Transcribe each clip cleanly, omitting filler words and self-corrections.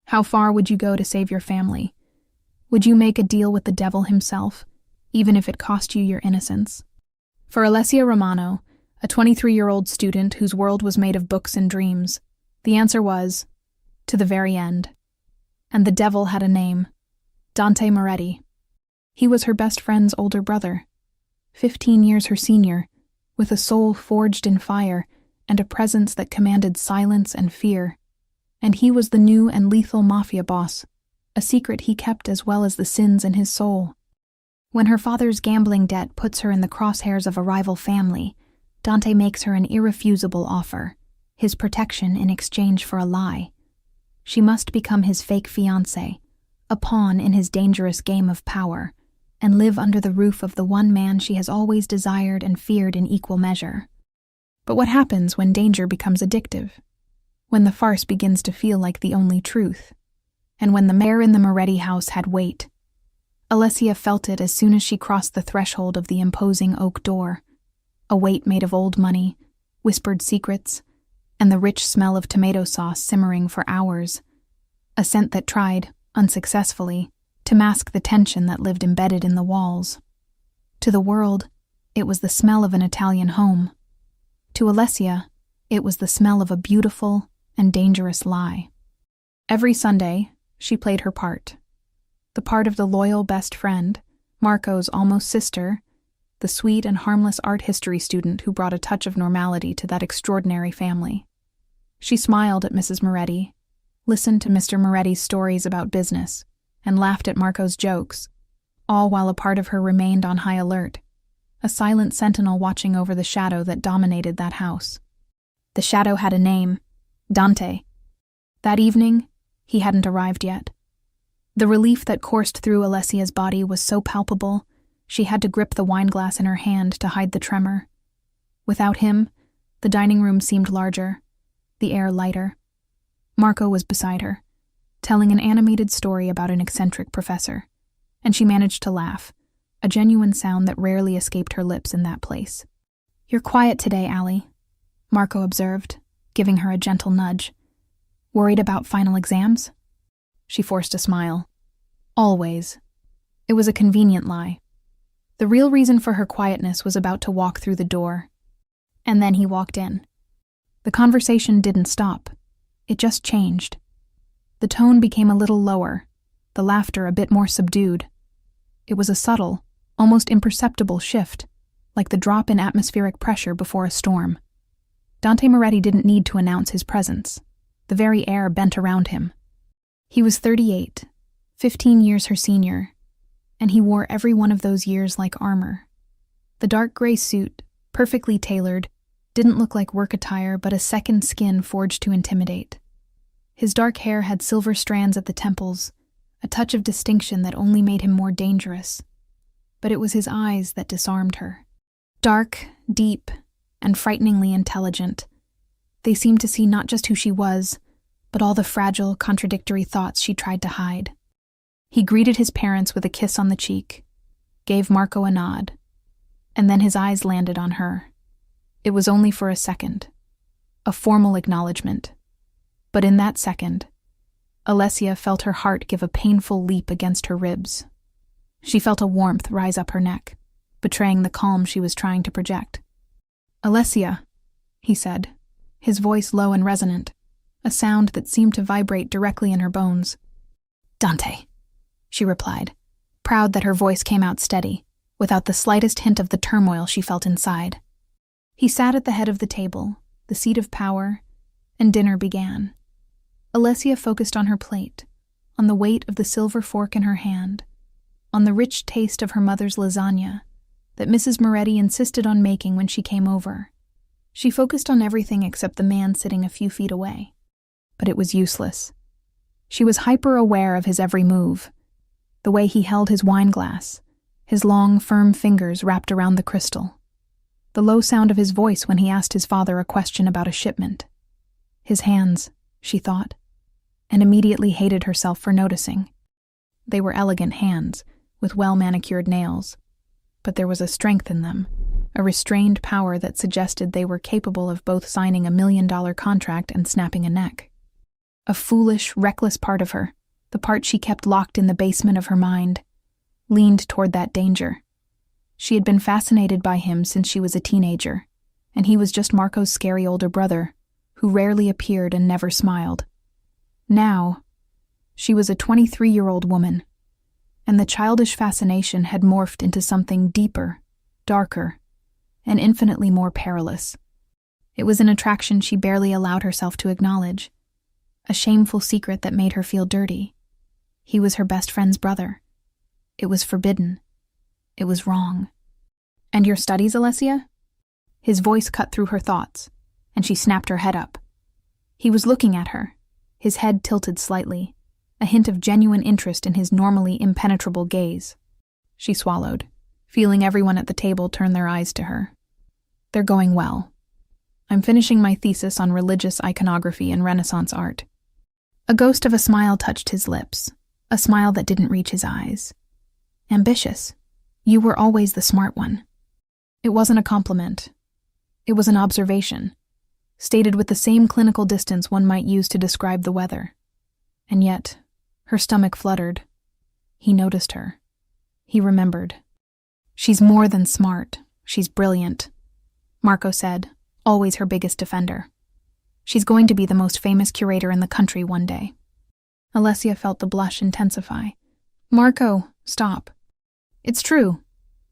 How far would you go to save your family? Would you make a deal with the devil himself, even if it cost you your innocence? For Alessia Romano, a 23-year-old student whose world was made of books and dreams, the answer was, to the very end. And the devil had a name, Dante Moretti. He was her best friend's older brother, 15 years her senior, with a soul forged in fire and a presence that commanded silence and fear. And he was the new and lethal Mafia boss, a secret he kept as well as the sins in his soul. When her father's gambling debt puts her in the crosshairs of a rival family, Dante makes her an irrefusable offer, his protection in exchange for a lie. She must become his fake fiancé, a pawn in his dangerous game of power, and live under the roof of the one man she has always desired and feared in equal measure. But what happens when danger becomes addictive? When the farce begins to feel like the only truth? And when the mayor in the Moretti house had weight? Alessia felt it as soon as she crossed the threshold of the imposing oak door, a weight made of old money, whispered secrets, and the rich smell of tomato sauce simmering for hours, a scent that tried, unsuccessfully, to mask the tension that lived embedded in the walls. To the world, it was the smell of an Italian home. To Alessia, it was the smell of a beautiful and dangerous lie. Every Sunday, she played her part. The part of the loyal best friend, Marco's almost sister, the sweet and harmless art history student who brought a touch of normality to that extraordinary family. She smiled at Mrs. Moretti, listened to Mr. Moretti's stories about business, and laughed at Marco's jokes, all while a part of her remained on high alert, a silent sentinel watching over the shadow that dominated that house. The shadow had a name, Dante. That evening, he hadn't arrived yet. The relief that coursed through Alessia's body was so palpable, she had to grip the wineglass in her hand to hide the tremor. Without him, the dining room seemed larger, the air lighter. Marco was beside her, telling an animated story about an eccentric professor, and she managed to laugh, a genuine sound that rarely escaped her lips in that place. "You're quiet today, Allie," Marco observed, giving her a gentle nudge. "Worried about final exams?" She forced a smile. Always. It was a convenient lie. The real reason for her quietness was about to walk through the door. And then he walked in. The conversation didn't stop. It just changed. The tone became a little lower, the laughter a bit more subdued. It was a subtle, almost imperceptible shift, like the drop in atmospheric pressure before a storm. Dante Moretti didn't need to announce his presence. The very air bent around him. He was 38, 15 years her senior, and he wore every one of those years like armor. The dark gray suit, perfectly tailored, didn't look like work attire but a second skin forged to intimidate. His dark hair had silver strands at the temples, a touch of distinction that only made him more dangerous. But it was his eyes that disarmed her. Dark, deep, and frighteningly intelligent. They seemed to see not just who she was, but all the fragile, contradictory thoughts she tried to hide. He greeted his parents with a kiss on the cheek, gave Marco a nod, and then his eyes landed on her. It was only for a second, a formal acknowledgement. But in that second, Alessia felt her heart give a painful leap against her ribs. She felt a warmth rise up her neck, betraying the calm she was trying to project. "Alessia," he said, his voice low and resonant, a sound that seemed to vibrate directly in her bones. "Dante," she replied, proud that her voice came out steady, without the slightest hint of the turmoil she felt inside. He sat at the head of the table, the seat of power, and dinner began. Alessia focused on her plate, on the weight of the silver fork in her hand, on the rich taste of her mother's lasagna that Mrs. Moretti insisted on making when she came over. She focused on everything except the man sitting a few feet away. But it was useless. She was hyper-aware of his every move, the way he held his wineglass, his long, firm fingers wrapped around the crystal, the low sound of his voice when he asked his father a question about a shipment. His hands, she thought, and immediately hated herself for noticing. They were elegant hands, with well-manicured nails, but there was a strength in them, a restrained power that suggested they were capable of both signing $1 million contract and snapping a neck. A foolish, reckless part of her, the part she kept locked in the basement of her mind, leaned toward that danger. She had been fascinated by him since she was a teenager, and he was just Marco's scary older brother, who rarely appeared and never smiled. Now, she was a 23-year-old woman, and the childish fascination had morphed into something deeper, darker, and infinitely more perilous. It was an attraction she barely allowed herself to acknowledge, a shameful secret that made her feel dirty. He was her best friend's brother. It was forbidden. It was wrong. "And your studies, Alessia?" His voice cut through her thoughts, and she snapped her head up. He was looking at her, his head tilted slightly, a hint of genuine interest in his normally impenetrable gaze. She swallowed, feeling everyone at the table turn their eyes to her. "They're going well. I'm finishing my thesis on religious iconography and Renaissance art." A ghost of a smile touched his lips, a smile that didn't reach his eyes. "Ambitious. You were always the smart one." It wasn't a compliment. It was an observation, stated with the same clinical distance one might use to describe the weather. And yet, her stomach fluttered. He noticed her. He remembered. "She's more than smart. She's brilliant," Marco said, always her biggest defender. "She's going to be the most famous curator in the country one day." Alessia felt the blush intensify. "Marco, stop." "It's true,"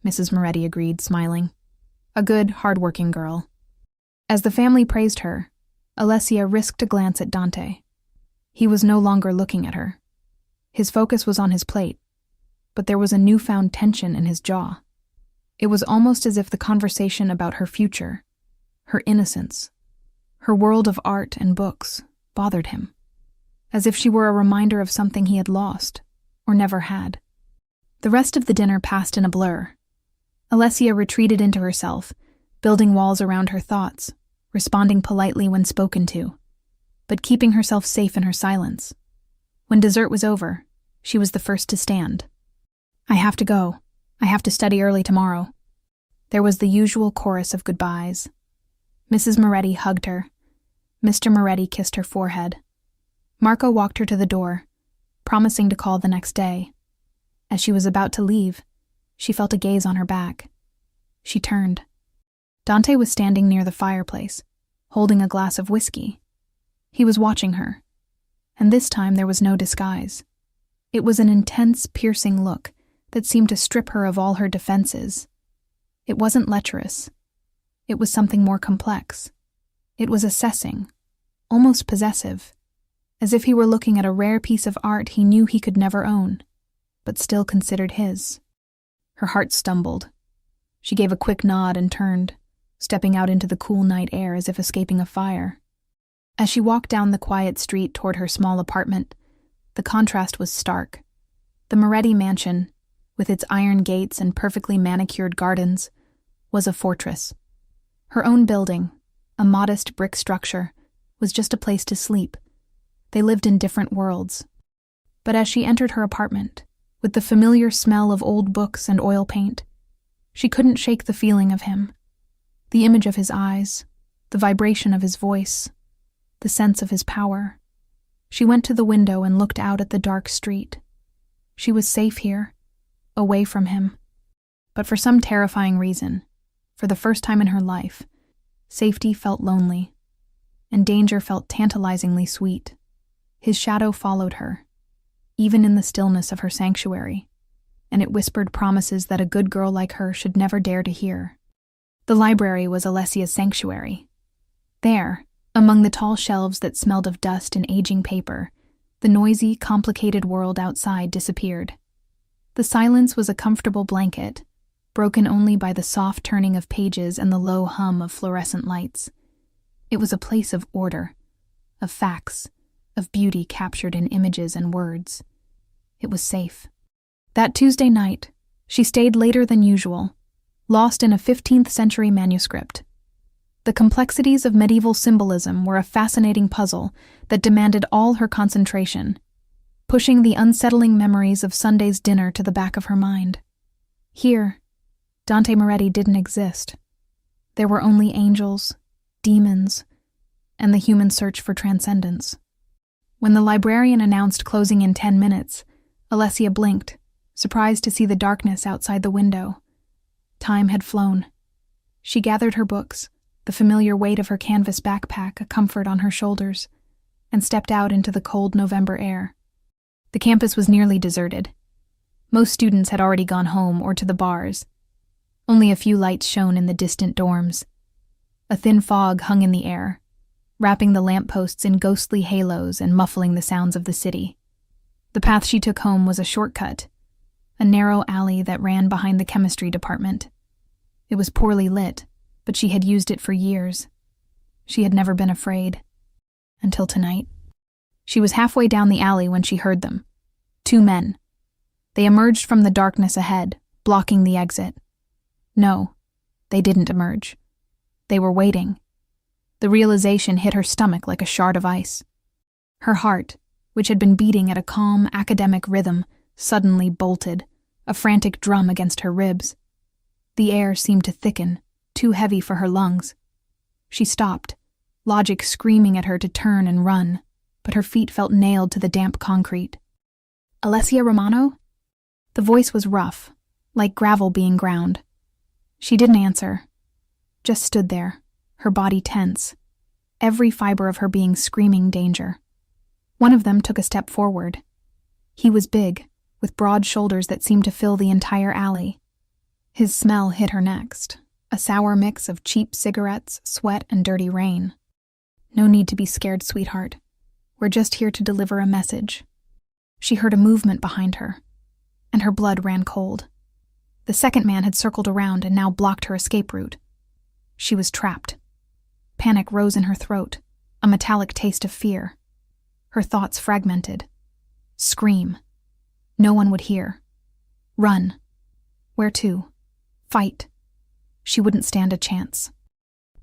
Mrs. Moretti agreed, smiling. "A good, hard-working girl." As the family praised her, Alessia risked a glance at Dante. He was no longer looking at her. His focus was on his plate, but there was a newfound tension in his jaw. It was almost as if the conversation about her future, her innocence, her world of art and books, bothered him, as if she were a reminder of something he had lost, or never had. The rest of the dinner passed in a blur. Alessia retreated into herself, building walls around her thoughts, responding politely when spoken to, but keeping herself safe in her silence. When dessert was over, she was the first to stand. "I have to go. I have to study early tomorrow." There was the usual chorus of goodbyes. Mrs. Moretti hugged her. Mr. Moretti kissed her forehead. Marco walked her to the door, promising to call the next day. As she was about to leave, she felt a gaze on her back. She turned. Dante was standing near the fireplace, holding a glass of whiskey. He was watching her, and this time there was no disguise. It was an intense, piercing look that seemed to strip her of all her defenses. It wasn't lecherous. It was something more complex. It was assessing, almost possessive, as if he were looking at a rare piece of art he knew he could never own, but still considered his. Her heart stumbled. She gave a quick nod and turned, stepping out into the cool night air as if escaping a fire. As she walked down the quiet street toward her small apartment, the contrast was stark. The Moretti mansion, with its iron gates and perfectly manicured gardens, was a fortress. Her own building, a modest brick structure, was just a place to sleep. They lived in different worlds. But as she entered her apartment, with the familiar smell of old books and oil paint, she couldn't shake the feeling of him. The image of his eyes, the vibration of his voice, the sense of his power. She went to the window and looked out at the dark street. She was safe here, away from him. But for some terrifying reason, for the first time in her life, safety felt lonely, and danger felt tantalizingly sweet. His shadow followed her, even in the stillness of her sanctuary, and it whispered promises that a good girl like her should never dare to hear. The library was Alessia's sanctuary. There, among the tall shelves that smelled of dust and aging paper, the noisy, complicated world outside disappeared. The silence was a comfortable blanket, broken only by the soft turning of pages and the low hum of fluorescent lights. It was a place of order, of facts, of beauty captured in images and words. It was safe. That Tuesday night, she stayed later than usual, lost in a 15th century manuscript. The complexities of medieval symbolism were a fascinating puzzle that demanded all her concentration, pushing the unsettling memories of Sunday's dinner to the back of her mind. Here, Dante Moretti didn't exist. There were only angels, demons, and the human search for transcendence. When the librarian announced closing in 10 minutes, Alessia blinked, surprised to see the darkness outside the window. Time had flown. She gathered her books, the familiar weight of her canvas backpack a comfort on her shoulders, and stepped out into the cold November air. The campus was nearly deserted. Most students had already gone home or to the bars. Only a few lights shone in the distant dorms. A thin fog hung in the air, wrapping the lampposts in ghostly halos and muffling the sounds of the city. The path she took home was a shortcut, a narrow alley that ran behind the chemistry department. It was poorly lit, but she had used it for years. She had never been afraid. Until tonight. She was halfway down the alley when she heard them. 2 men. They emerged from the darkness ahead, blocking the exit. No, they didn't emerge. They were waiting. The realization hit her stomach like a shard of ice. Her heart, which had been beating at a calm, academic rhythm, suddenly bolted, a frantic drum against her ribs. The air seemed to thicken, too heavy for her lungs. She stopped, logic screaming at her to turn and run, but her feet felt nailed to the damp concrete. "Alessia Romano?" The voice was rough, like gravel being ground. She didn't answer, just stood there, her body tense, every fiber of her being screaming danger. One of them took a step forward. He was big, with broad shoulders that seemed to fill the entire alley. His smell hit her next, a sour mix of cheap cigarettes, sweat, and dirty rain. "No need to be scared, sweetheart. We're just here to deliver a message." She heard a movement behind her, and her blood ran cold. The second man had circled around and now blocked her escape route. She was trapped. Panic rose in her throat, a metallic taste of fear. Her thoughts fragmented. Scream. No one would hear. Run. Where to? Fight. She wouldn't stand a chance.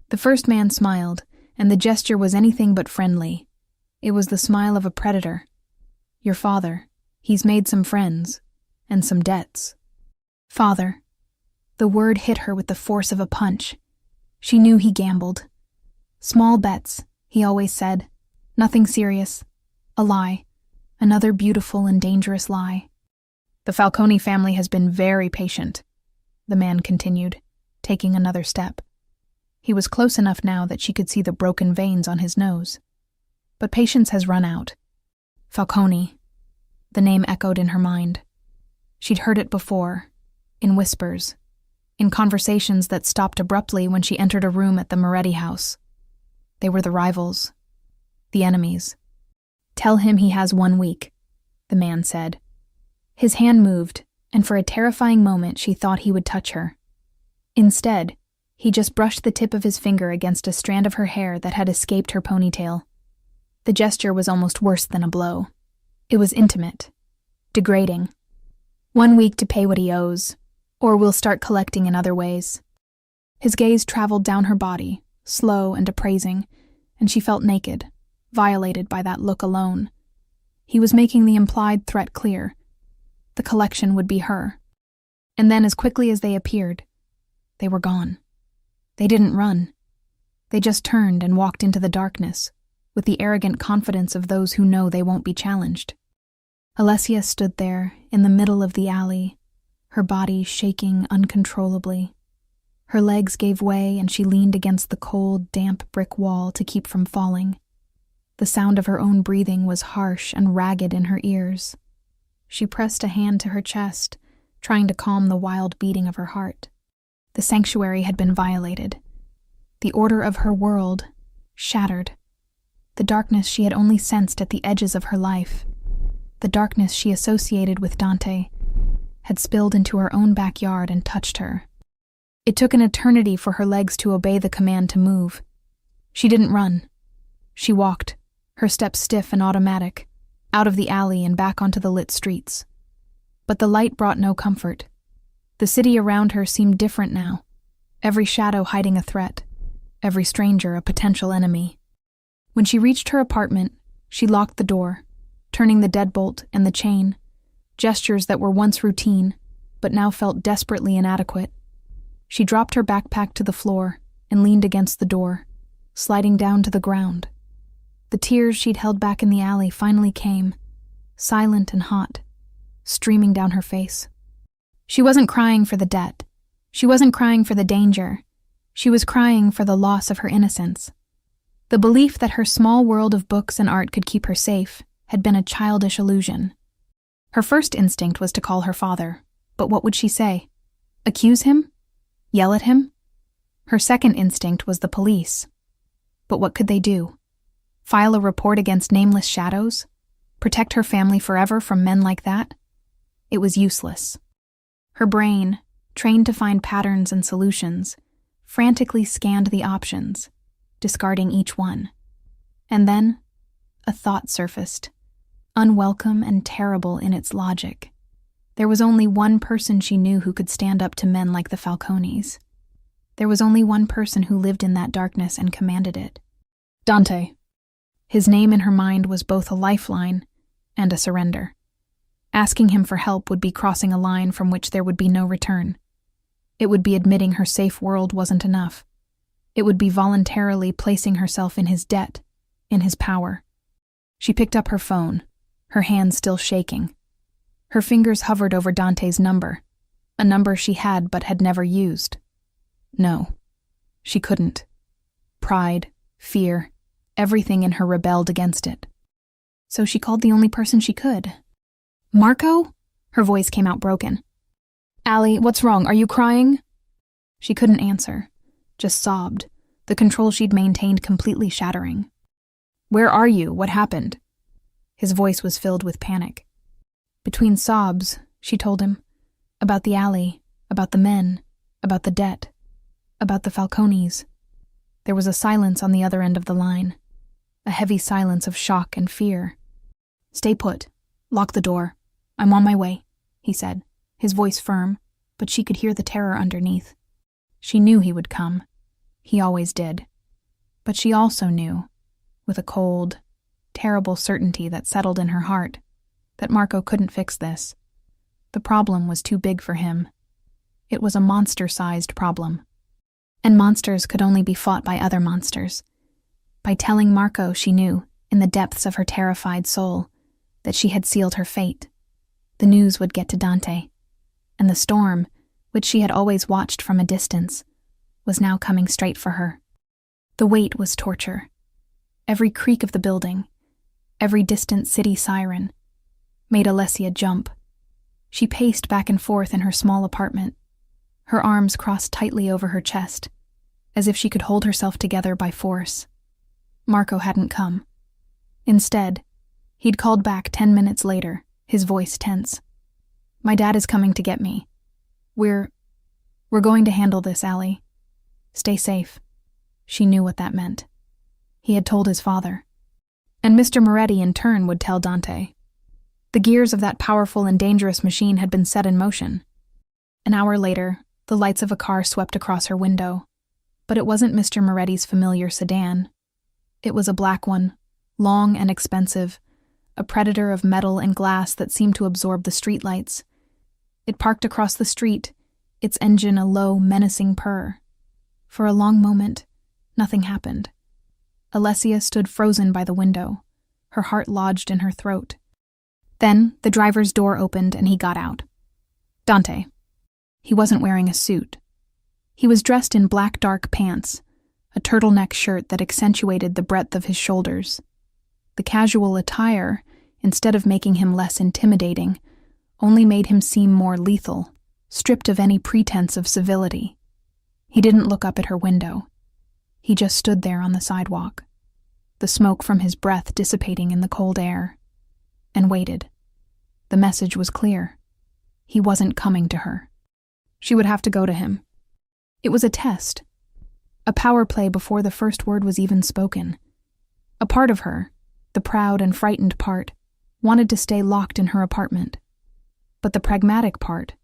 The first man smiled, and the gesture was anything but friendly. It was the smile of a predator. "Your father. He's made some friends. And some debts." Father. The word hit her with the force of a punch. She knew he gambled. "Small bets," he always said. "Nothing serious. A lie. Another beautiful and dangerous lie." "The Falcone family has been very patient," the man continued, taking another step. He was close enough now that she could see the broken veins on his nose. "But patience has run out." Falcone. The name echoed in her mind. She'd heard it before, in whispers, in conversations that stopped abruptly when she entered a room at the Moretti house. They were the rivals, the enemies. "Tell him he has 1 week," the man said. His hand moved, and for a terrifying moment she thought he would touch her. Instead, he just brushed the tip of his finger against a strand of her hair that had escaped her ponytail. The gesture was almost worse than a blow. It was intimate, degrading. 1 week to pay what he owes, or we'll start collecting in other ways. His gaze traveled down her body, slow and appraising, and she felt naked, violated by that look alone. He was making the implied threat clear. The collection would be her. And then, as quickly as they appeared, they were gone. They didn't run. They just turned and walked into the darkness, with the arrogant confidence of those who know they won't be challenged. Alessia stood there, in the middle of the alley, her body shaking uncontrollably. Her legs gave way and she leaned against the cold, damp brick wall to keep from falling. The sound of her own breathing was harsh and ragged in her ears. She pressed a hand to her chest, trying to calm the wild beating of her heart. The sanctuary had been violated. The order of her world shattered. The darkness she had only sensed at the edges of her life, the darkness she associated with Dante, had spilled into her own backyard and touched her. It took an eternity for her legs to obey the command to move. She didn't run. She walked, her steps stiff and automatic, out of the alley and back onto the lit streets. But the light brought no comfort. The city around her seemed different now, every shadow hiding a threat, every stranger a potential enemy. When she reached her apartment, she locked the door, turning the deadbolt and the chain, gestures that were once routine, but now felt desperately inadequate. She dropped her backpack to the floor and leaned against the door, sliding down to the ground. The tears she'd held back in the alley finally came, silent and hot, streaming down her face. She wasn't crying for the debt. She wasn't crying for the danger. She was crying for the loss of her innocence. The belief that her small world of books and art could keep her safe had been a childish illusion. Her first instinct was to call her father, but what would she say? Accuse him? Yell at him? Her second instinct was the police. But what could they do? File a report against nameless shadows? Protect her family forever from men like that? It was useless. Her brain, trained to find patterns and solutions, frantically scanned the options, discarding each one. And then, a thought surfaced, unwelcome and terrible in its logic. There was only one person she knew who could stand up to men like the Falcones. There was only one person who lived in that darkness and commanded it. Dante. His name in her mind was both a lifeline and a surrender. Asking him for help would be crossing a line from which there would be no return. It would be admitting her safe world wasn't enough. It would be voluntarily placing herself in his debt, in his power. She picked up her phone, her hands still shaking. Her fingers hovered over Dante's number, a number she had but had never used. No, she couldn't. Pride, fear, everything in her rebelled against it. So she called the only person she could. Marco? Her voice came out broken. Allie, what's wrong? Are you crying? She couldn't answer, just sobbed, the control she'd maintained completely shattering. Where are you? What happened? His voice was filled with panic. Between sobs, she told him, about the alley, about the men, about the debt, about the Falcones. There was a silence on the other end of the line, a heavy silence of shock and fear. Stay put. Lock the door. I'm on my way, he said, his voice firm, but she could hear the terror underneath. She knew he would come. He always did. But she also knew, with a cold, terrible certainty that settled in her heart, that Marco couldn't fix this. The problem was too big for him. It was a monster-sized problem. And monsters could only be fought by other monsters. By telling Marco she knew, in the depths of her terrified soul, that she had sealed her fate. The news would get to Dante. And the storm, which she had always watched from a distance, was now coming straight for her. The wait was torture. Every creak of the building, every distant city siren, made Alessia jump. She paced back and forth in her small apartment, her arms crossed tightly over her chest, as if she could hold herself together by force. Marco hadn't come. Instead, he'd called back 10 minutes later, his voice tense. My dad is coming to get me. We're going to handle this, Allie. Stay safe. She knew what that meant. He had told his father. And Mr. Moretti in turn would tell Dante. The gears of that powerful and dangerous machine had been set in motion. An hour later, the lights of a car swept across her window. But it wasn't Mr. Moretti's familiar sedan. It was a black one, long and expensive, a predator of metal and glass that seemed to absorb the streetlights. It parked across the street, its engine a low, menacing purr. For a long moment, nothing happened. Alessia stood frozen by the window, her heart lodged in her throat. Then the driver's door opened and he got out. Dante. He wasn't wearing a suit. He was dressed in black dark pants, a turtleneck shirt that accentuated the breadth of his shoulders. The casual attire, instead of making him less intimidating, only made him seem more lethal, stripped of any pretense of civility. He didn't look up at her window. He just stood there on the sidewalk, the smoke from his breath dissipating in the cold air, and waited. The message was clear. He wasn't coming to her. She would have to go to him. It was a test, a power play before the first word was even spoken. A part of her, the proud and frightened part, wanted to stay locked in her apartment. But the pragmatic part,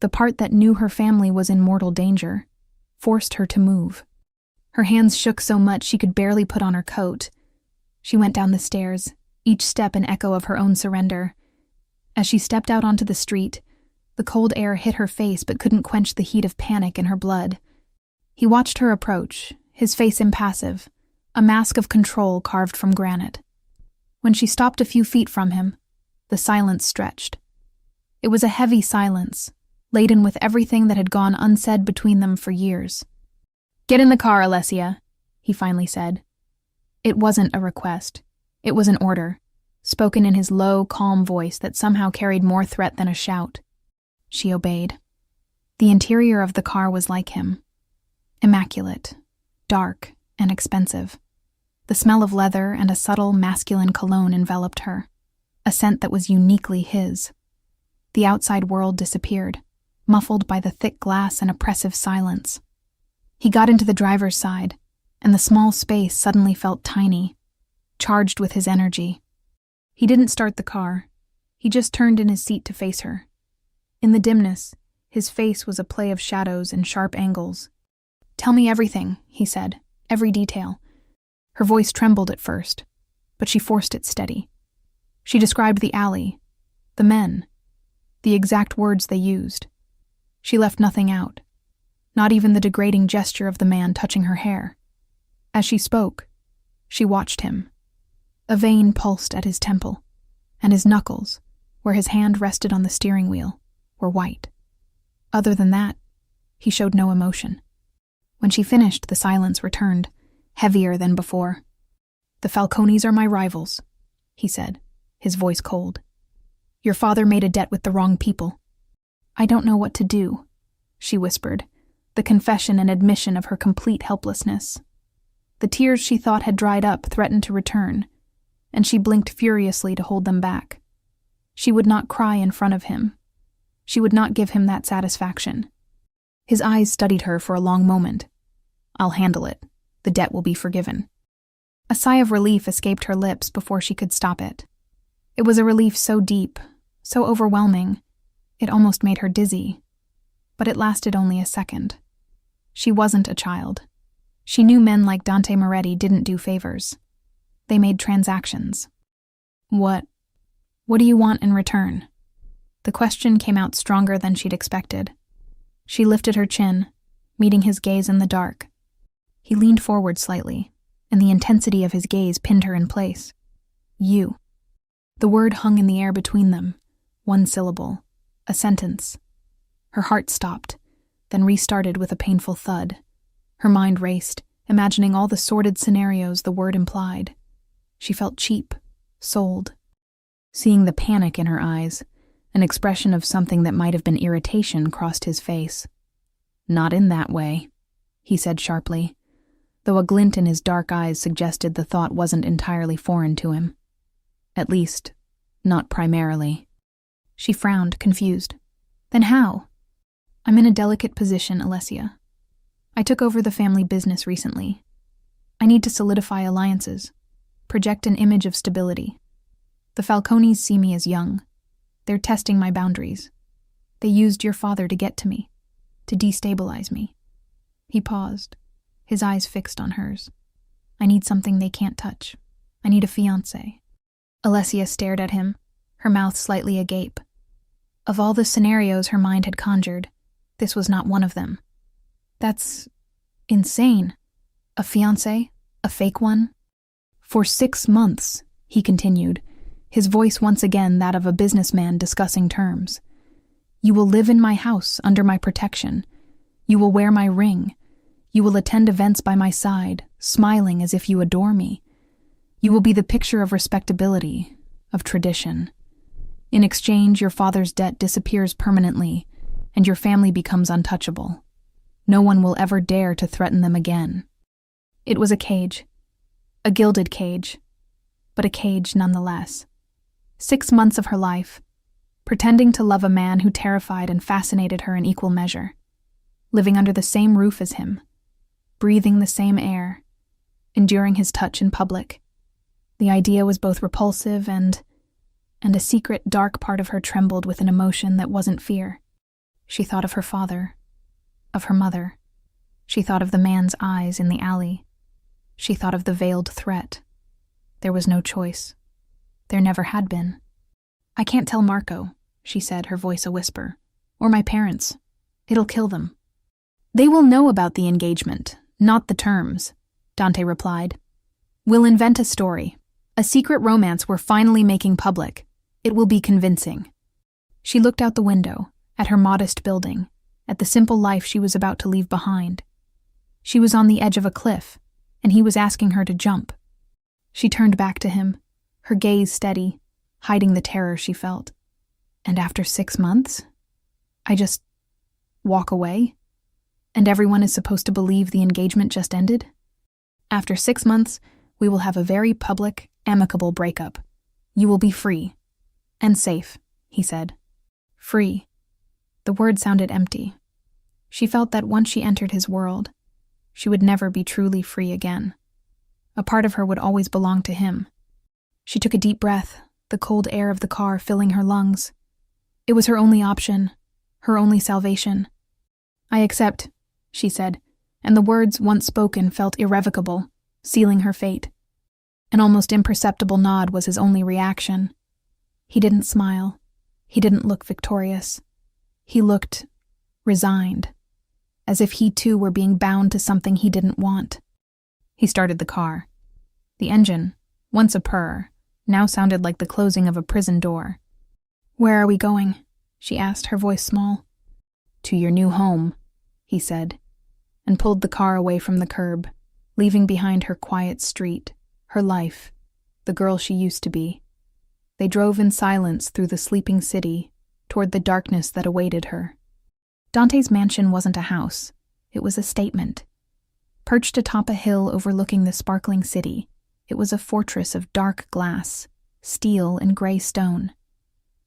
the part that knew her family was in mortal danger, forced her to move. Her hands shook so much she could barely put on her coat. She went down the stairs, each step an echo of her own surrender. As she stepped out onto the street, the cold air hit her face but couldn't quench the heat of panic in her blood. He watched her approach, his face impassive, a mask of control carved from granite. When she stopped a few feet from him, the silence stretched. It was a heavy silence, laden with everything that had gone unsaid between them for years. "Get in the car, Alessia," he finally said. It wasn't a request. It was an order, spoken in his low, calm voice that somehow carried more threat than a shout. She obeyed. The interior of the car was like him. Immaculate, dark, and expensive. The smell of leather and a subtle masculine cologne enveloped her, a scent that was uniquely his. The outside world disappeared, muffled by the thick glass and oppressive silence. He got into the driver's side, and the small space suddenly felt tiny, charged with his energy. He didn't start the car. He just turned in his seat to face her. In the dimness, his face was a play of shadows and sharp angles. "Tell me everything," he said, "every detail." Her voice trembled at first, but she forced it steady. She described the alley, the men, the exact words they used. She left nothing out, not even the degrading gesture of the man touching her hair. As she spoke, she watched him. A vein pulsed at his temple, and his knuckles, where his hand rested on the steering wheel, were white. Other than that, he showed no emotion. When she finished, the silence returned, heavier than before. "The Falcones are my rivals," he said, his voice cold. "Your father made a debt with the wrong people." "I don't know what to do," she whispered, the confession and admission of her complete helplessness. The tears she thought had dried up threatened to return, and she blinked furiously to hold them back. She would not cry in front of him. She would not give him that satisfaction. His eyes studied her for a long moment. "I'll handle it. The debt will be forgiven." A sigh of relief escaped her lips before she could stop it. It was a relief so deep, so overwhelming, it almost made her dizzy. But it lasted only a second. She wasn't a child. She knew men like Dante Moretti didn't do favors. They made transactions. What do you want in return?" The question came out stronger than she'd expected. She lifted her chin, meeting his gaze in the dark. He leaned forward slightly, and the intensity of his gaze pinned her in place. "You." The word hung in the air between them, one syllable, a sentence. Her heart stopped, then restarted with a painful thud. Her mind raced, imagining all the sordid scenarios the word implied. She felt cheap, sold. Seeing the panic in her eyes, an expression of something that might have been irritation crossed his face. "Not in that way," he said sharply, though a glint in his dark eyes suggested the thought wasn't entirely foreign to him. At least, not primarily. She frowned, confused. "Then how?" "I'm in a delicate position, Alessia. I took over the family business recently. I need to solidify alliances, project an image of stability. The Falcones see me as young. They're testing my boundaries. They used your father to get to me, to destabilize me." He paused, his eyes fixed on hers. "I need something they can't touch. I need a fiancé." Alessia stared at him, her mouth slightly agape. Of all the scenarios her mind had conjured, this was not one of them. "That's insane. A fiancé? A fake one?" "For 6 months," he continued, his voice once again that of a businessman discussing terms. "You will live in my house under my protection. You will wear my ring. You will attend events by my side, smiling as if you adore me. You will be the picture of respectability, of tradition. In exchange, your father's debt disappears permanently, and your family becomes untouchable. No one will ever dare to threaten them again." It was a cage. A gilded cage, but a cage nonetheless. 6 months of her life, pretending to love a man who terrified and fascinated her in equal measure, living under the same roof as him, breathing the same air, enduring his touch in public. The idea was both repulsive and a secret, dark part of her trembled with an emotion that wasn't fear. She thought of her father, of her mother. She thought of the man's eyes in the alley. She thought of the veiled threat. There was no choice. There never had been. "I can't tell Marco," she said, her voice a whisper, "or my parents. It'll kill them." "They will know about the engagement, not the terms," Dante replied. We'll invent a story. A secret romance we're finally making public. It will be convincing. She looked out the window, at her modest building, at the simple life she was about to leave behind. She was on the edge of a cliff, and he was asking her to jump. She turned back to him, her gaze steady, hiding the terror she felt. And after 6 months? I just walk away? And everyone is supposed to believe the engagement just ended? After 6 months, we will have a very public, amicable breakup. You will be free. And safe, he said. Free. The word sounded empty. She felt that once she entered his world, she would never be truly free again. A part of her would always belong to him. She took a deep breath, the cold air of the car filling her lungs. It was her only option, her only salvation. I accept, she said, and the words once spoken felt irrevocable, sealing her fate. An almost imperceptible nod was his only reaction. He didn't smile. He didn't look victorious. He looked resigned, as if he too were being bound to something he didn't want. He started the car. The engine, once a purr, now sounded like the closing of a prison door. Where are we going? She asked, her voice small. To your new home, he said, and pulled the car away from the curb, leaving behind her quiet street, her life, the girl she used to be. They drove in silence through the sleeping city, toward the darkness that awaited her. Dante's mansion wasn't a house. It was a statement. Perched atop a hill overlooking the sparkling city, it was a fortress of dark glass, steel and gray stone.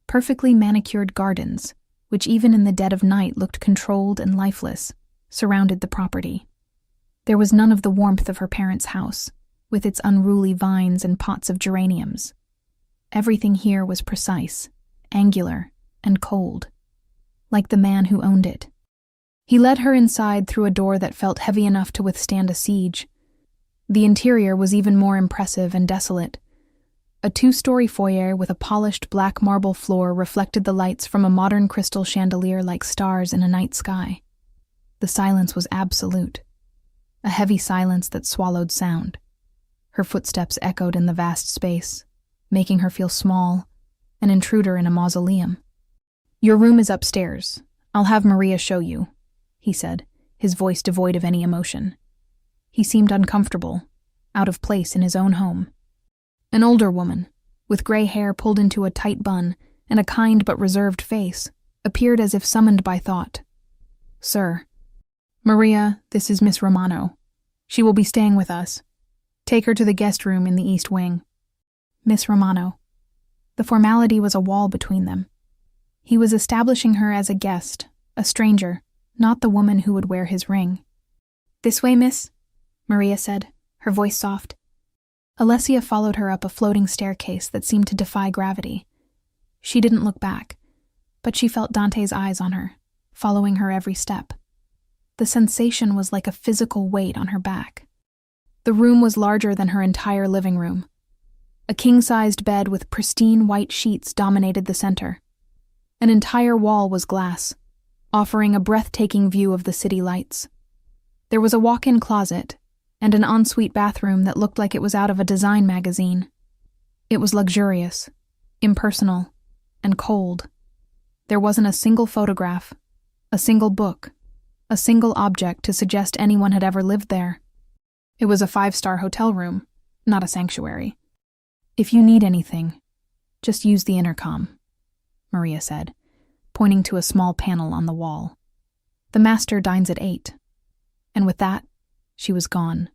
Perfectly manicured gardens, which even in the dead of night looked controlled and lifeless, surrounded the property. There was none of the warmth of her parents' house, with its unruly vines and pots of geraniums. Everything here was precise, angular, and cold, like the man who owned it. He led her inside through a door that felt heavy enough to withstand a siege. The interior was even more impressive and desolate. A 2-story foyer with a polished black marble floor reflected the lights from a modern crystal chandelier like stars in a night sky. The silence was absolute, a heavy silence that swallowed sound. Her footsteps echoed in the vast space, making her feel small, an intruder in a mausoleum. Your room is upstairs. I'll have Maria show you, he said, his voice devoid of any emotion. He seemed uncomfortable, out of place in his own home. An older woman, with gray hair pulled into a tight bun and a kind but reserved face, appeared as if summoned by thought. Sir. Maria, this is Miss Romano. She will be staying with us. Take her to the guest room in the East Wing. Miss Romano. The formality was a wall between them. He was establishing her as a guest, a stranger, not the woman who would wear his ring. This way, miss, Maria said, her voice soft. Alessia followed her up a floating staircase that seemed to defy gravity. She didn't look back, but she felt Dante's eyes on her, following her every step. The sensation was like a physical weight on her back. The room was larger than her entire living room. A king-sized bed with pristine white sheets dominated the center. An entire wall was glass, offering a breathtaking view of the city lights. There was a walk-in closet and an ensuite bathroom that looked like it was out of a design magazine. It was luxurious, impersonal, and cold. There wasn't a single photograph, a single book, a single object to suggest anyone had ever lived there. It was a 5-star hotel room, not a sanctuary. If you need anything, just use the intercom, Maria said, pointing to a small panel on the wall. The master dines at 8. And with that, she was gone,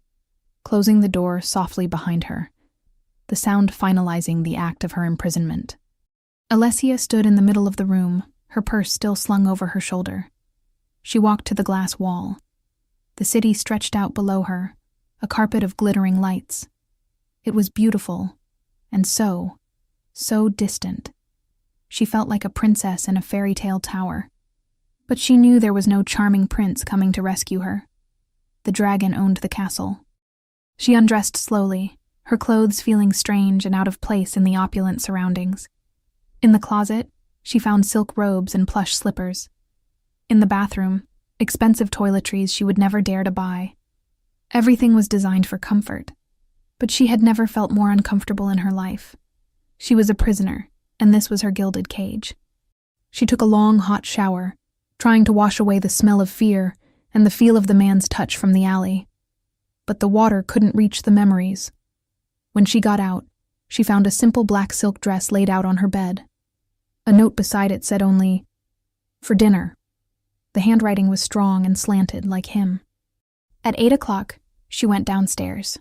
closing the door softly behind her, the sound finalizing the act of her imprisonment. Alessia stood in the middle of the room, her purse still slung over her shoulder. She walked to the glass wall. The city stretched out below her, a carpet of glittering lights. It was beautiful, and so distant. She felt like a princess in a fairy tale tower. But she knew there was no charming prince coming to rescue her. The dragon owned the castle. She undressed slowly, her clothes feeling strange and out of place in the opulent surroundings. In the closet, she found silk robes and plush slippers. In the bathroom, expensive toiletries she would never dare to buy. Everything was designed for comfort, But she had never felt more uncomfortable in her life. She was a prisoner, and this was her gilded cage. She took a long, hot shower, trying to wash away the smell of fear and the feel of the man's touch from the alley. But the water couldn't reach the memories. When she got out, she found a simple black silk dress laid out on her bed. A note beside it said only, "For dinner." The handwriting was strong and slanted, like him. At 8 o'clock, she went downstairs.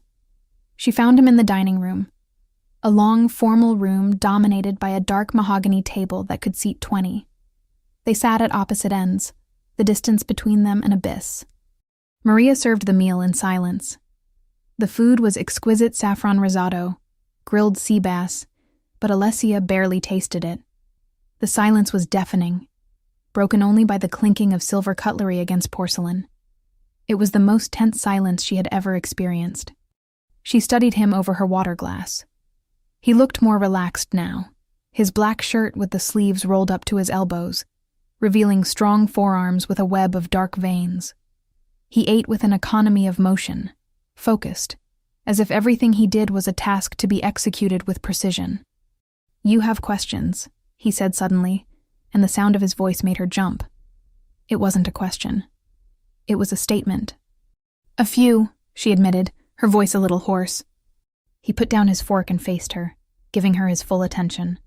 She found him in the dining room, a long, formal room dominated by a dark mahogany table that could seat 20. They sat at opposite ends, the distance between them an abyss. Maria served the meal in silence. The food was exquisite saffron risotto, grilled sea bass, but Alessia barely tasted it. The silence was deafening, broken only by the clinking of silver cutlery against porcelain. It was the most tense silence she had ever experienced. She studied him over her water glass. He looked more relaxed now, his black shirt with the sleeves rolled up to his elbows, revealing strong forearms with a web of dark veins. He ate with an economy of motion, focused, as if everything he did was a task to be executed with precision. "You have questions," he said suddenly, and the sound of his voice made her jump. It wasn't a question. It was a statement. "A few," she admitted, her voice a little hoarse. He put down his fork and faced her, giving her his full attention.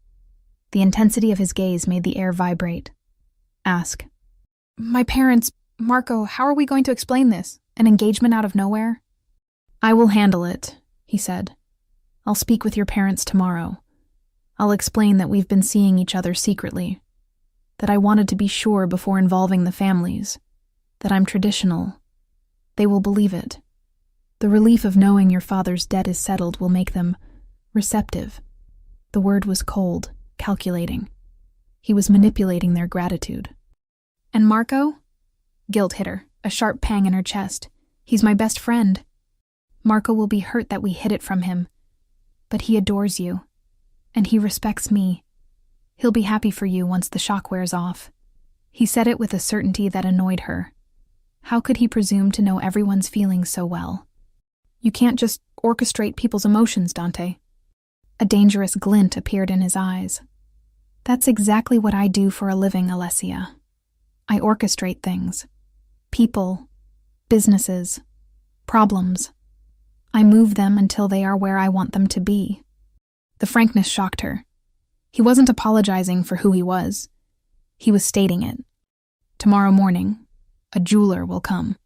The intensity of his gaze made the air vibrate. "Ask." "My parents, Marco, how are we going to explain this? An engagement out of nowhere?" "I will handle it," he said. "I'll speak with your parents tomorrow. I'll explain that we've been seeing each other secretly, that I wanted to be sure before involving the families, that I'm traditional. They will believe it. The relief of knowing your father's debt is settled will make them receptive." The word was cold, calculating. He was manipulating their gratitude. "And Marco?" Guilt hit her, a sharp pang in her chest. "He's my best friend. Marco will be hurt that we hid it from him. But he adores you. And he respects me. He'll be happy for you once the shock wears off." He said it with a certainty that annoyed her. How could he presume to know everyone's feelings so well? "You can't just orchestrate people's emotions, Dante." A dangerous glint appeared in his eyes. "That's exactly what I do for a living, Alessia. I orchestrate things. People, businesses, problems. I move them until they are where I want them to be." The frankness shocked her. He wasn't apologizing for who he was. He was stating it. "Tomorrow morning, a jeweler will come,"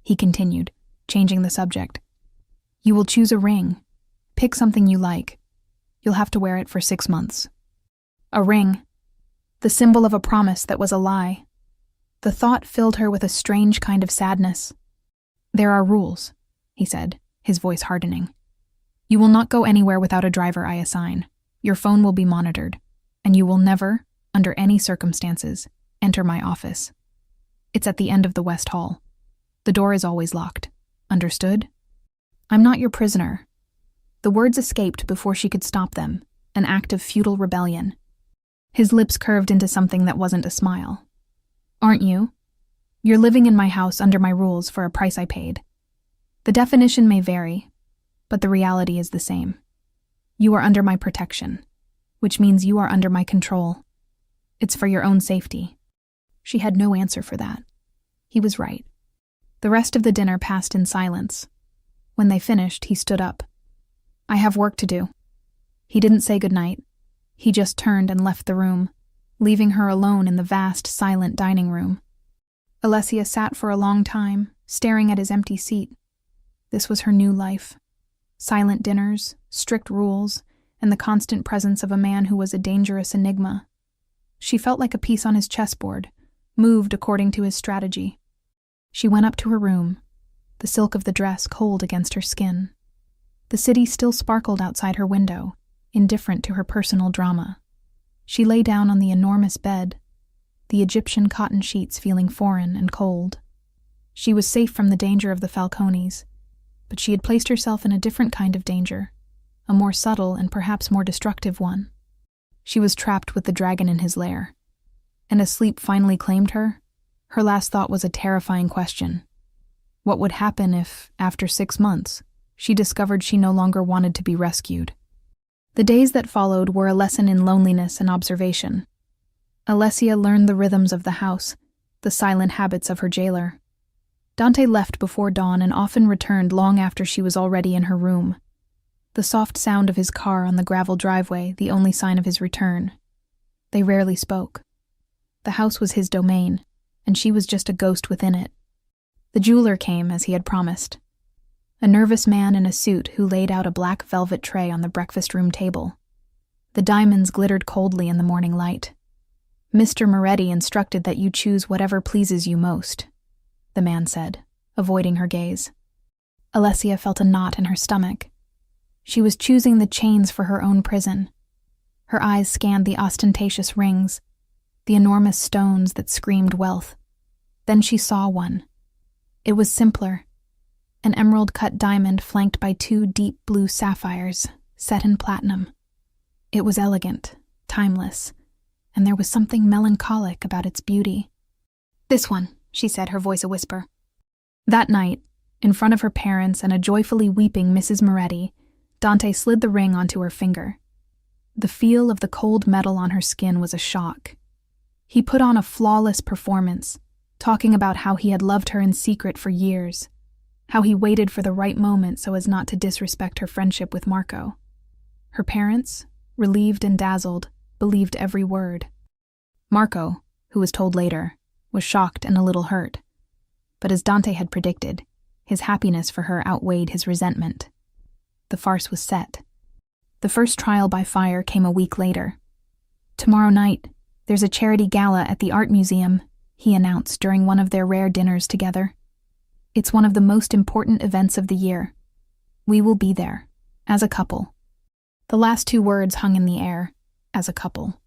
he continued, changing the subject. "You will choose a ring. Pick something you like. You'll have to wear it for 6 months. A ring. The symbol of a promise that was a lie. The thought filled her with a strange kind of sadness. "There are rules," he said, his voice hardening. "You will not go anywhere without a driver I assign. Your phone will be monitored, and you will never, under any circumstances, enter my office. It's at the end of the West Hall. The door is always locked. Understood? I'm not your prisoner." The words escaped before she could stop them, an act of futile rebellion. His lips curved into something that wasn't a smile. "Aren't you? You're living in my house under my rules for a price I paid. The definition may vary, but the reality is the same. You are under my protection, which means you are under my control. It's for your own safety." She had no answer for that. He was right. The rest of the dinner passed in silence. When they finished, he stood up. "I have work to do." He didn't say goodnight. He just turned and left the room, leaving her alone in the vast, silent dining room. Alessia sat for a long time, staring at his empty seat. This was her new life. Silent dinners, strict rules, and the constant presence of a man who was a dangerous enigma. She felt like a piece on his chessboard, moved according to his strategy. She went up to her room, the silk of the dress cold against her skin. The city still sparkled outside her window, indifferent to her personal drama. She lay down on the enormous bed, the Egyptian cotton sheets feeling foreign and cold. She was safe from the danger of the Falcones, but she had placed herself in a different kind of danger, a more subtle and perhaps more destructive one. She was trapped with the dragon in his lair. And as sleep finally claimed her, her last thought was a terrifying question. What would happen if, after 6 months, she discovered she no longer wanted to be rescued. The days that followed were a lesson in loneliness and observation. Alessia learned the rhythms of the house, the silent habits of her jailer. Dante left before dawn and often returned long after she was already in her room. The soft sound of his car on the gravel driveway, the only sign of his return. They rarely spoke. The house was his domain, and she was just a ghost within it. The jeweler came as he had promised. A nervous man in a suit who laid out a black velvet tray on the breakfast room table. The diamonds glittered coldly in the morning light. "Mr. Moretti instructed that you choose whatever pleases you most," the man said, avoiding her gaze. Alessia felt a knot in her stomach. She was choosing the chains for her own prison. Her eyes scanned the ostentatious rings, the enormous stones that screamed wealth. Then she saw one. It was simpler. An emerald-cut diamond flanked by 2 deep blue sapphires, set in platinum. It was elegant, timeless, and there was something melancholic about its beauty. "This one," she said, her voice a whisper. That night, in front of her parents and a joyfully weeping Mrs. Moretti, Dante slid the ring onto her finger. The feel of the cold metal on her skin was a shock. He put on a flawless performance, talking about how he had loved her in secret for years, how he waited for the right moment so as not to disrespect her friendship with Marco. Her parents, relieved and dazzled, believed every word. Marco, who was told later, was shocked and a little hurt. But as Dante had predicted, his happiness for her outweighed his resentment. The farce was set. The first trial by fire came a week later. "Tomorrow night, there's a charity gala at the art museum," he announced during one of their rare dinners together. "It's one of the most important events of the year. We will be there, as a couple." The last 2 words hung in the air, as a couple.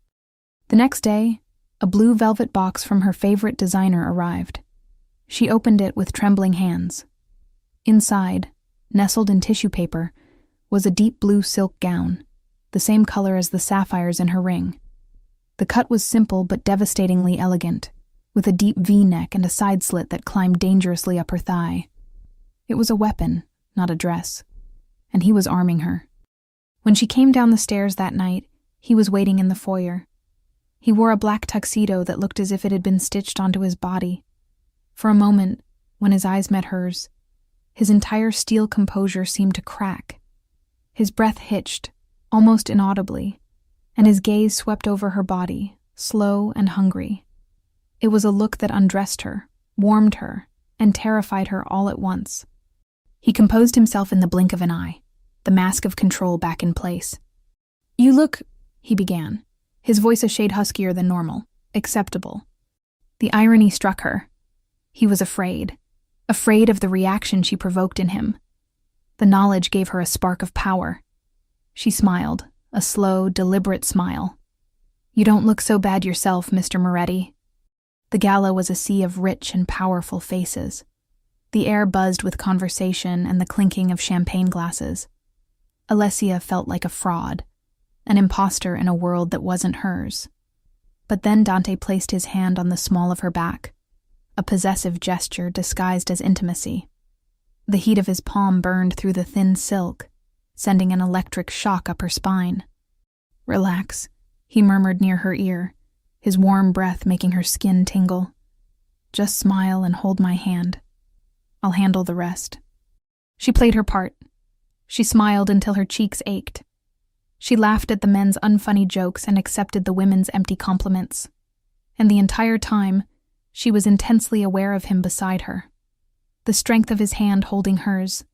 The next day, a blue velvet box from her favorite designer arrived. She opened it with trembling hands. Inside, nestled in tissue paper, was a deep blue silk gown, the same color as the sapphires in her ring. The cut was simple but devastatingly elegant, with a deep V-neck and a side slit that climbed dangerously up her thigh. It was a weapon, not a dress, and he was arming her. When she came down the stairs that night, he was waiting in the foyer. He wore a black tuxedo that looked as if it had been stitched onto his body. For a moment, when his eyes met hers, his entire steel composure seemed to crack. His breath hitched, almost inaudibly, and his gaze swept over her body, slow and hungry. It was a look that undressed her, warmed her, and terrified her all at once. He composed himself in the blink of an eye, the mask of control back in place. "You look," he began, his voice a shade huskier than normal, acceptable. The irony struck her. He was afraid of the reaction she provoked in him. The knowledge gave her a spark of power. She smiled, a slow, deliberate smile. "You don't look so bad yourself, Mr. Moretti." The gala was a sea of rich and powerful faces. The air buzzed with conversation and the clinking of champagne glasses. Alessia felt like a fraud, an imposter in a world that wasn't hers. But then Dante placed his hand on the small of her back, a possessive gesture disguised as intimacy. The heat of his palm burned through the thin silk, sending an electric shock up her spine. "Relax," he murmured near her ear, his warm breath making her skin tingle. "Just smile and hold my hand. I'll handle the rest." She played her part. She smiled until her cheeks ached. She laughed at the men's unfunny jokes and accepted the women's empty compliments. And the entire time, she was intensely aware of him beside her. The strength of his hand holding hers,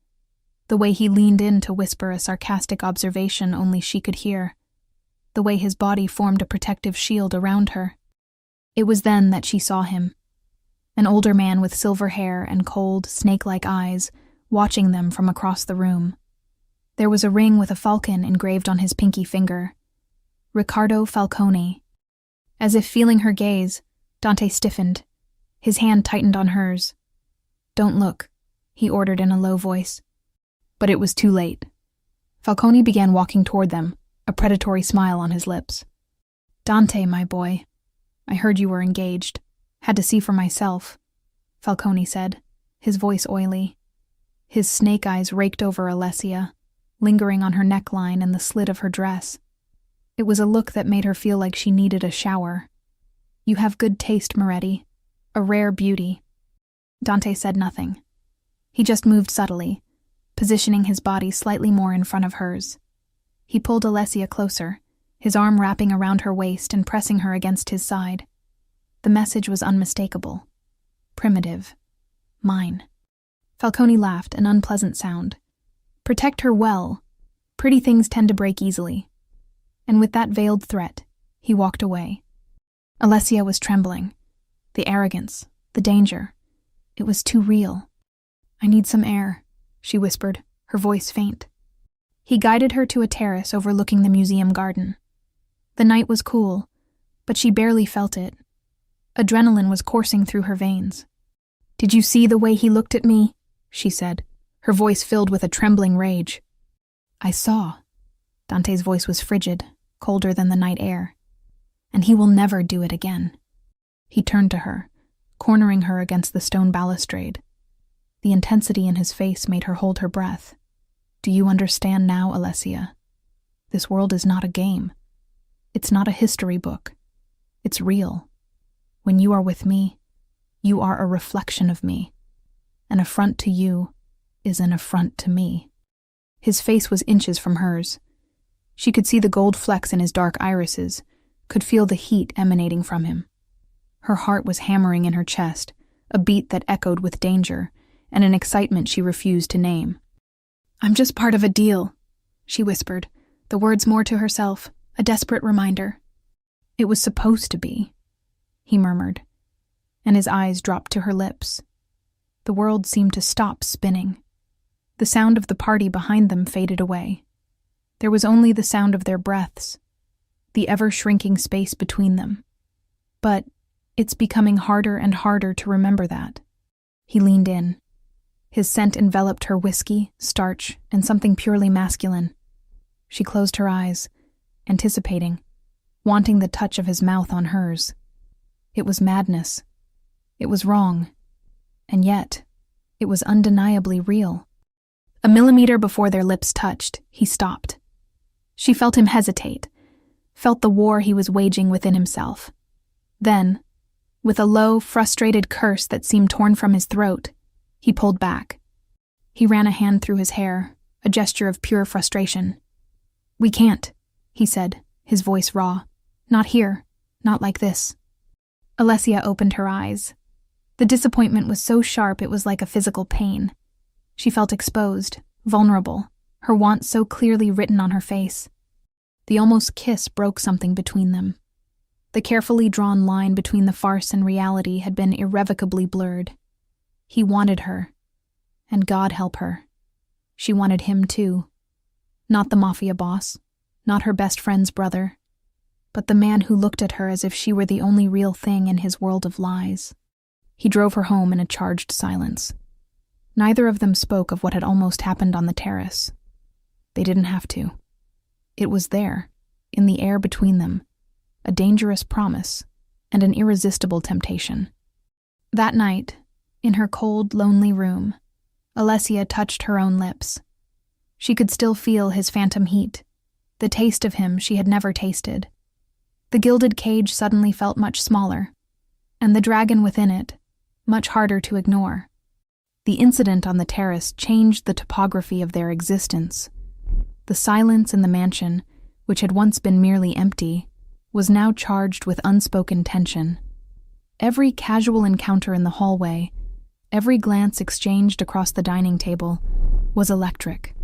the way he leaned in to whisper a sarcastic observation only she could hear, the way his body formed a protective shield around her. It was then that she saw him, an older man with silver hair and cold, snake-like eyes, watching them from across the room. There was a ring with a falcon engraved on his pinky finger. Riccardo Falcone. As if feeling her gaze, Dante stiffened. His hand tightened on hers. "Don't look," he ordered in a low voice. But it was too late. Falcone began walking toward them, a predatory smile on his lips. "Dante, my boy, I heard you were engaged. Had to see for myself," Falcone said, his voice oily. His snake eyes raked over Alessia, lingering on her neckline and the slit of her dress. It was a look that made her feel like she needed a shower. "You have good taste, Moretti. A rare beauty." Dante said nothing. He just moved subtly, positioning his body slightly more in front of hers. He pulled Alessia closer, his arm wrapping around her waist and pressing her against his side. The message was unmistakable. Primitive. Mine. Falcone laughed, an unpleasant sound. "Protect her well. Pretty things tend to break easily." And with that veiled threat, he walked away. Alessia was trembling. The arrogance, the danger. It was too real. "I need some air," she whispered, her voice faint. He guided her to a terrace overlooking the museum garden. The night was cool, but she barely felt it. Adrenaline was coursing through her veins. "Did you see the way he looked at me?" she said, her voice filled with a trembling rage. "I saw." Dante's voice was frigid, colder than the night air. "And he will never do it again." He turned to her, cornering her against the stone balustrade. The intensity in his face made her hold her breath. "Do you understand now, Alessia? This world is not a game. It's not a history book. It's real. When you are with me, you are a reflection of me. An affront to you is an affront to me." His face was inches from hers. She could see the gold flecks in his dark irises, could feel the heat emanating from him. Her heart was hammering in her chest, a beat that echoed with danger, and an excitement she refused to name. "I'm just part of a deal," she whispered, the words more to herself, a desperate reminder. "It was supposed to be," he murmured, and his eyes dropped to her lips. The world seemed to stop spinning. The sound of the party behind them faded away. There was only the sound of their breaths, the ever-shrinking space between them. But it's becoming harder and harder to remember that. He leaned in. His scent enveloped her whiskey, starch, and something purely masculine. She closed her eyes, anticipating, wanting the touch of his mouth on hers. It was madness. It was wrong. And yet, it was undeniably real. A millimeter before their lips touched, he stopped. She felt him hesitate, felt the war he was waging within himself. Then, with a low, frustrated curse that seemed torn from his throat, he pulled back. He ran a hand through his hair, a gesture of pure frustration. "We can't," he said, his voice raw. "Not here. Not like this." Alessia opened her eyes. The disappointment was so sharp it was like a physical pain. She felt exposed, vulnerable, her want so clearly written on her face. The almost kiss broke something between them. The carefully drawn line between the farce and reality had been irrevocably blurred. He wanted her, and God help her. She wanted him too. Not the Mafia boss, not her best friend's brother, but the man who looked at her as if she were the only real thing in his world of lies. He drove her home in a charged silence. Neither of them spoke of what had almost happened on the terrace. They didn't have to. It was there, in the air between them, a dangerous promise and an irresistible temptation. That night, in her cold, lonely room, Alessia touched her own lips. She could still feel his phantom heat, the taste of him she had never tasted. The gilded cage suddenly felt much smaller, and the dragon within it, much harder to ignore. The incident on the terrace changed the topography of their existence. The silence in the mansion, which had once been merely empty, was now charged with unspoken tension. Every casual encounter in the hallway, every glance exchanged across the dining table, was electric.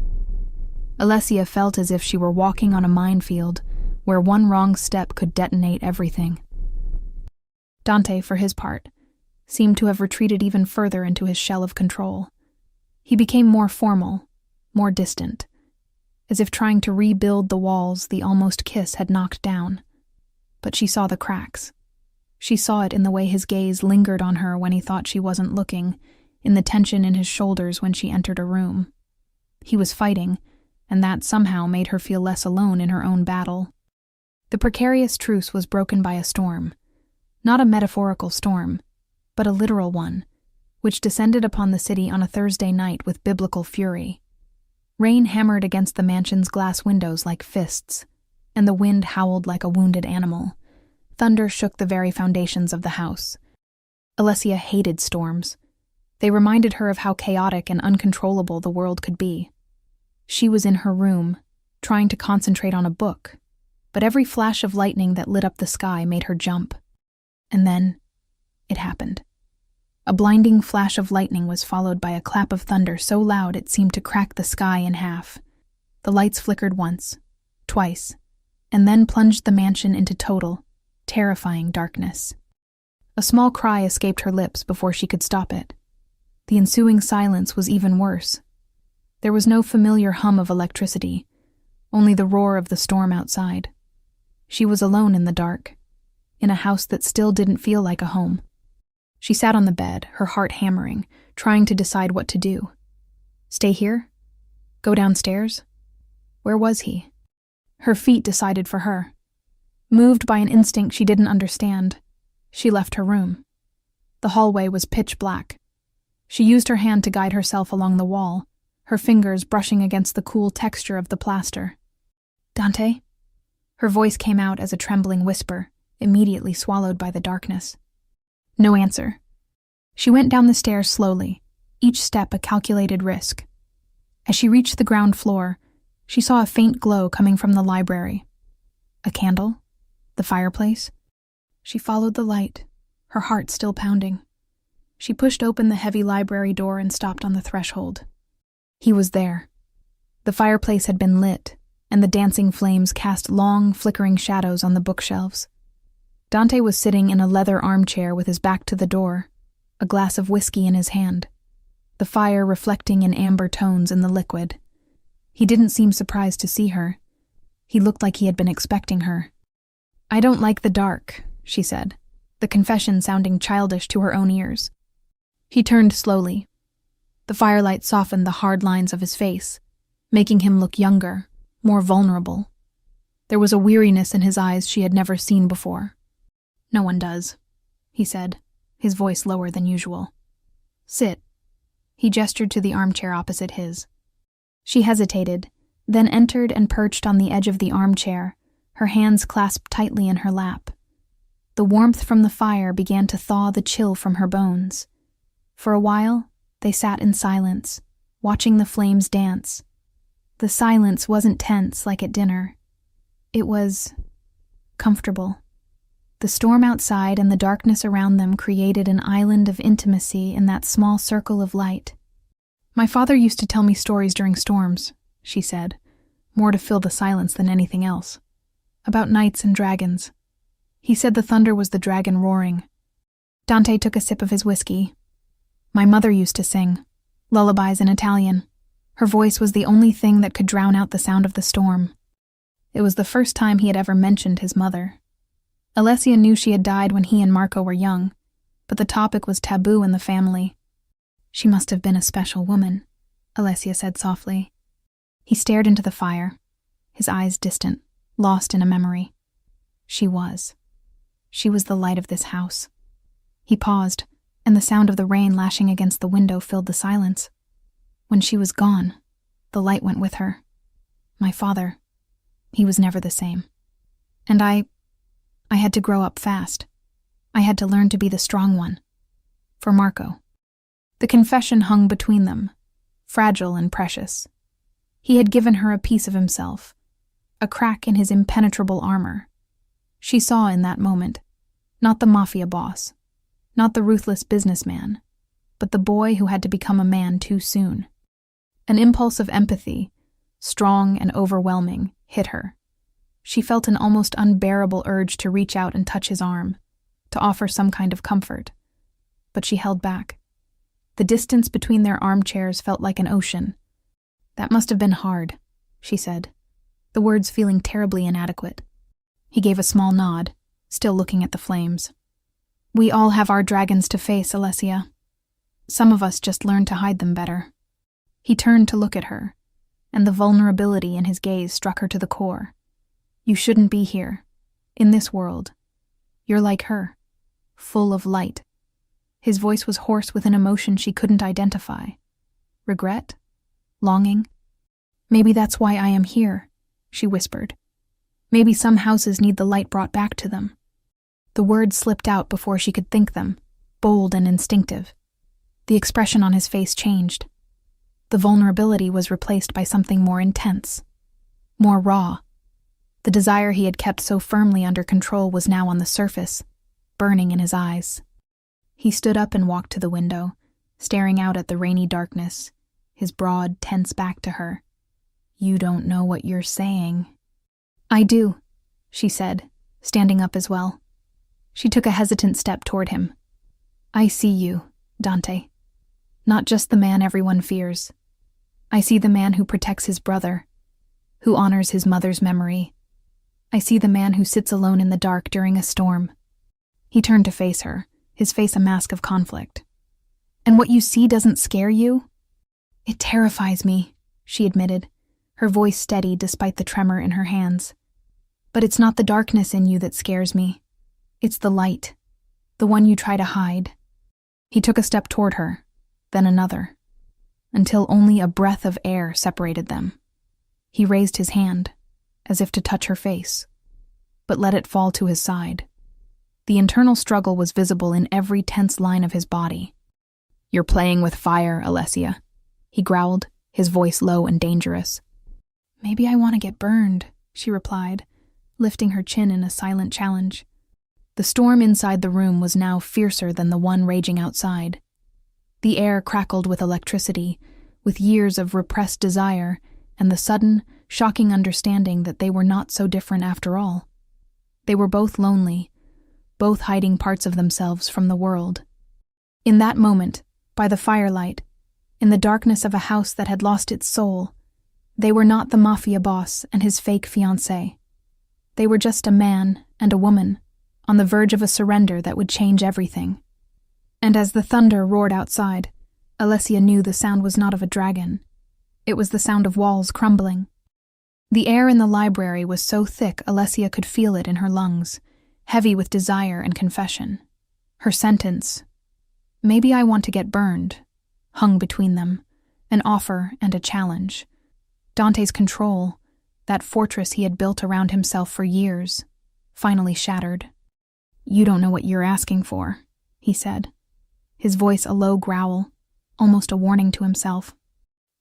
Alessia felt as if she were walking on a minefield, where one wrong step could detonate everything. Dante, for his part, seemed to have retreated even further into his shell of control. He became more formal, more distant, as if trying to rebuild the walls the almost kiss had knocked down. But she saw the cracks. She saw it in the way his gaze lingered on her when he thought she wasn't looking, in the tension in his shoulders when she entered a room. He was fighting, and that somehow made her feel less alone in her own battle. The precarious truce was broken by a storm. Not a metaphorical storm, but a literal one. which descended upon the city on a Thursday night with biblical fury. Rain hammered against the mansion's glass windows like fists, and the wind howled like a wounded animal. Thunder shook the very foundations of the house. Alessia hated storms. They reminded her of how chaotic and uncontrollable the world could be. She was in her room, trying to concentrate on a book, but every flash of lightning that lit up the sky made her jump. And then, it happened. A blinding flash of lightning was followed by a clap of thunder so loud it seemed to crack the sky in half. The lights flickered once, twice, and then plunged the mansion into total, terrifying darkness. A small cry escaped her lips before she could stop it. The ensuing silence was even worse. There was no familiar hum of electricity, only the roar of the storm outside. She was alone in the dark, in a house that still didn't feel like a home. She sat on the bed, her heart hammering, trying to decide what to do. Stay here? Go downstairs? Where was he? Her feet decided for her. Moved by an instinct she didn't understand, she left her room. The hallway was pitch black. She used her hand to guide herself along the wall, her fingers brushing against the cool texture of the plaster. Dante? Her voice came out as a trembling whisper, immediately swallowed by the darkness. No answer. She went down the stairs slowly, each step a calculated risk. As she reached the ground floor, she saw a faint glow coming from the library. A candle? The fireplace? She followed the light, her heart still pounding. She pushed open the heavy library door and stopped on the threshold. He was there. The fireplace had been lit, and the dancing flames cast long, flickering shadows on the bookshelves. Dante was sitting in a leather armchair with his back to the door, a glass of whiskey in his hand, the fire reflecting in amber tones in the liquid. He didn't seem surprised to see her. He looked like he had been expecting her. I don't like the dark, she said, the confession sounding childish to her own ears. He turned slowly. The firelight softened the hard lines of his face, making him look younger, more vulnerable. There was a weariness in his eyes she had never seen before. No one does, he said, his voice lower than usual. Sit. He gestured to the armchair opposite his. She hesitated, then entered and perched on the edge of the armchair, her hands clasped tightly in her lap. The warmth from the fire began to thaw the chill from her bones. For a while, they sat in silence, watching the flames dance. The silence wasn't tense like at dinner. It was comfortable. The storm outside and the darkness around them created an island of intimacy in that small circle of light. My father used to tell me stories during storms, she said, more to fill the silence than anything else. About knights and dragons. He said the thunder was the dragon roaring. Dante took a sip of his whiskey. My mother used to sing, lullabies in Italian. Her voice was the only thing that could drown out the sound of the storm. It was the first time he had ever mentioned his mother. Alessia knew she had died when he and Marco were young, but the topic was taboo in the family. She must have been a special woman, Alessia said softly. He stared into the fire, his eyes distant, lost in a memory. She was. She was the light of this house. He paused, and the sound of the rain lashing against the window filled the silence. When she was gone, the light went with her. My father, he was never the same. And I had to grow up fast. I had to learn to be the strong one. For Marco. The confession hung between them, fragile and precious. He had given her a piece of himself, a crack in his impenetrable armor. She saw in that moment, not the Mafia boss, not the ruthless businessman, but the boy who had to become a man too soon. An impulse of empathy, strong and overwhelming, hit her. She felt an almost unbearable urge to reach out and touch his arm, to offer some kind of comfort. But she held back. The distance between their armchairs felt like an ocean. That must have been hard, she said, the words feeling terribly inadequate. He gave a small nod, still looking at the flames. We all have our dragons to face, Alessia. Some of us just learn to hide them better. He turned to look at her, and the vulnerability in his gaze struck her to the core. You shouldn't be here, in this world. You're like her, full of light. His voice was hoarse with an emotion she couldn't identify. Regret? Longing? "Maybe that's why I am here," she whispered. "Maybe some houses need the light brought back to them." The words slipped out before she could think them, bold and instinctive. The expression on his face changed. The vulnerability was replaced by something more intense, more raw. The desire he had kept so firmly under control was now on the surface, burning in his eyes. He stood up and walked to the window, staring out at the rainy darkness, his broad, tense back to her. "You don't know what you're saying." "I do," she said, standing up as well. She took a hesitant step toward him. "I see you, Dante. Not just the man everyone fears. I see the man who protects his brother, who honors his mother's memory. I see the man who sits alone in the dark during a storm." He turned to face her, his face a mask of conflict. "And what you see doesn't scare you?" "It terrifies me," she admitted, her voice steady despite the tremor in her hands. "But it's not the darkness in you that scares me. It's the light, the one you try to hide." He took a step toward her, then another, until only a breath of air separated them. He raised his hand, as if to touch her face, but let it fall to his side. The internal struggle was visible in every tense line of his body. "You're playing with fire, Alessia," he growled, his voice low and dangerous. "Maybe I want to get burned," she replied, lifting her chin in a silent challenge. The storm inside the room was now fiercer than the one raging outside. The air crackled with electricity, with years of repressed desire and the sudden, shocking understanding that they were not so different after all. They were both lonely, both hiding parts of themselves from the world. In that moment, by the firelight, in the darkness of a house that had lost its soul, they were not the Mafia boss and his fake fiancée. They were just a man and a woman, on the verge of a surrender that would change everything. And as the thunder roared outside, Alessia knew the sound was not of a dragon. It was the sound of walls crumbling. The air in the library was so thick Alessia could feel it in her lungs, heavy with desire and confession. Her sentence, "Maybe I want to get burned," hung between them, an offer and a challenge. Dante's control, that fortress he had built around himself for years, finally shattered. "You don't know what you're asking for," he said, his voice a low growl, almost a warning to himself.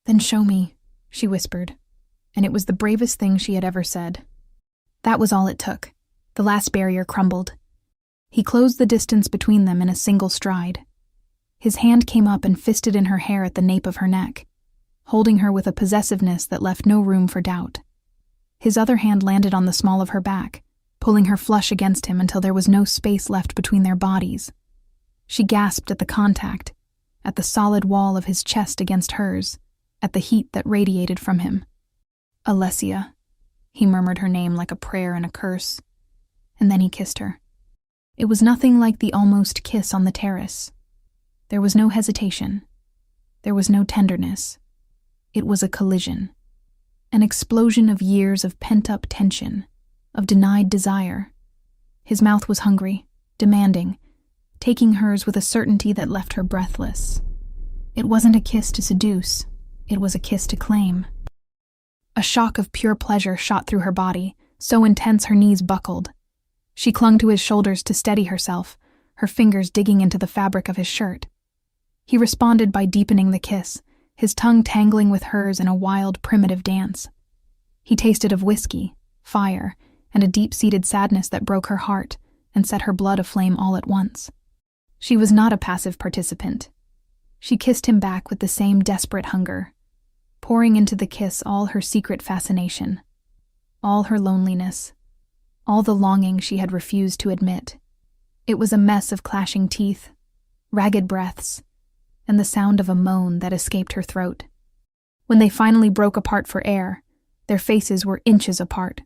"Then show me," she whispered, and it was the bravest thing she had ever said. That was all it took. The last barrier crumbled. He closed the distance between them in a single stride. His hand came up and fisted in her hair at the nape of her neck, holding her with a possessiveness that left no room for doubt. His other hand landed on the small of her back, pulling her flush against him until there was no space left between their bodies. She gasped at the contact, at the solid wall of his chest against hers, at the heat that radiated from him. "Alessia," he murmured her name like a prayer and a curse, and then he kissed her. It was nothing like the almost kiss on the terrace. There was no hesitation. There was no tenderness. It was a collision, an explosion of years of pent-up tension, of denied desire. His mouth was hungry, demanding, taking hers with a certainty that left her breathless. It wasn't a kiss to seduce, it was a kiss to claim. A shock of pure pleasure shot through her body, so intense her knees buckled. She clung to his shoulders to steady herself, her fingers digging into the fabric of his shirt. He responded by deepening the kiss, his tongue tangling with hers in a wild, primitive dance. He tasted of whiskey, fire, and a deep-seated sadness that broke her heart and set her blood aflame all at once. She was not a passive participant. She kissed him back with the same desperate hunger, pouring into the kiss all her secret fascination, all her loneliness, all the longing she had refused to admit. It was a mess of clashing teeth, ragged breaths, and the sound of a moan that escaped her throat. When they finally broke apart for air, their faces were inches apart.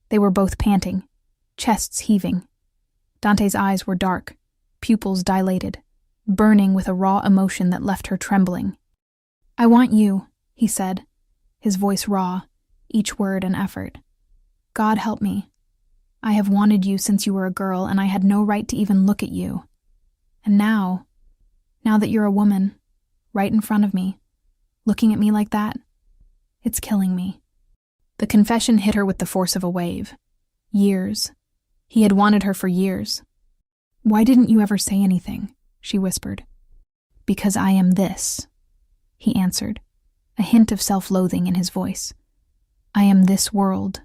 They were both panting, chests heaving. Dante's eyes were dark, pupils dilated, burning with a raw emotion that left her trembling. "I want you," he said, his voice raw, each word an effort. "God help me. I have wanted you since you were a girl, and I had no right to even look at you. And now, Now that you're a woman, right in front of me, looking at me like that, it's killing me." The confession hit her with the force of a wave. Years. He had wanted her for years. "Why didn't you ever say anything?" she whispered. "Because I am this," he answered, a hint of self-loathing in his voice. "I am this world.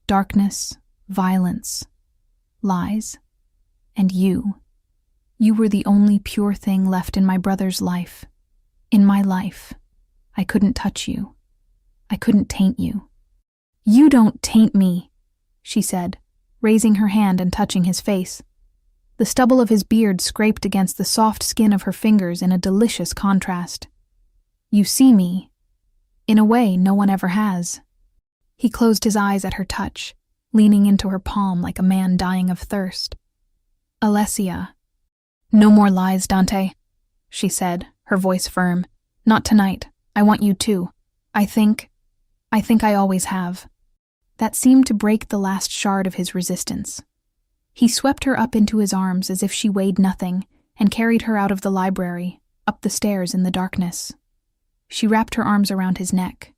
Darkness, violence, lies. And you. You were the only pure thing left in my brother's life. In my life. I couldn't touch you. I couldn't taint you." "You don't taint me," she said, raising her hand and touching his face. The stubble of his beard scraped against the soft skin of her fingers in a delicious contrast. "You see me. In a way no one ever has." He closed his eyes at her touch, leaning into her palm like a man dying of thirst. "Alessia." "No more lies, Dante," she said, her voice firm. "Not tonight. I want you too. I think I always have." That seemed to break the last shard of his resistance. He swept her up into his arms as if she weighed nothing and carried her out of the library, up the stairs in the darkness. She wrapped her arms around his neck,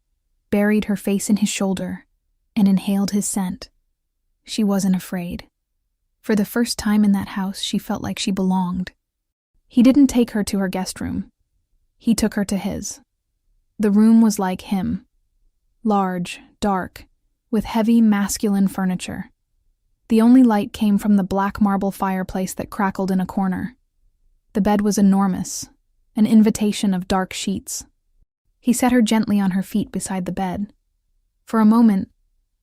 buried her face in his shoulder, and inhaled his scent. She wasn't afraid. For the first time in that house, she felt like she belonged. He didn't take her to her guest room. He took her to his. The room was like him. Large, dark, with heavy masculine furniture. The only light came from the black marble fireplace that crackled in a corner. The bed was enormous, an invitation of dark sheets. He set her gently on her feet beside the bed. For a moment,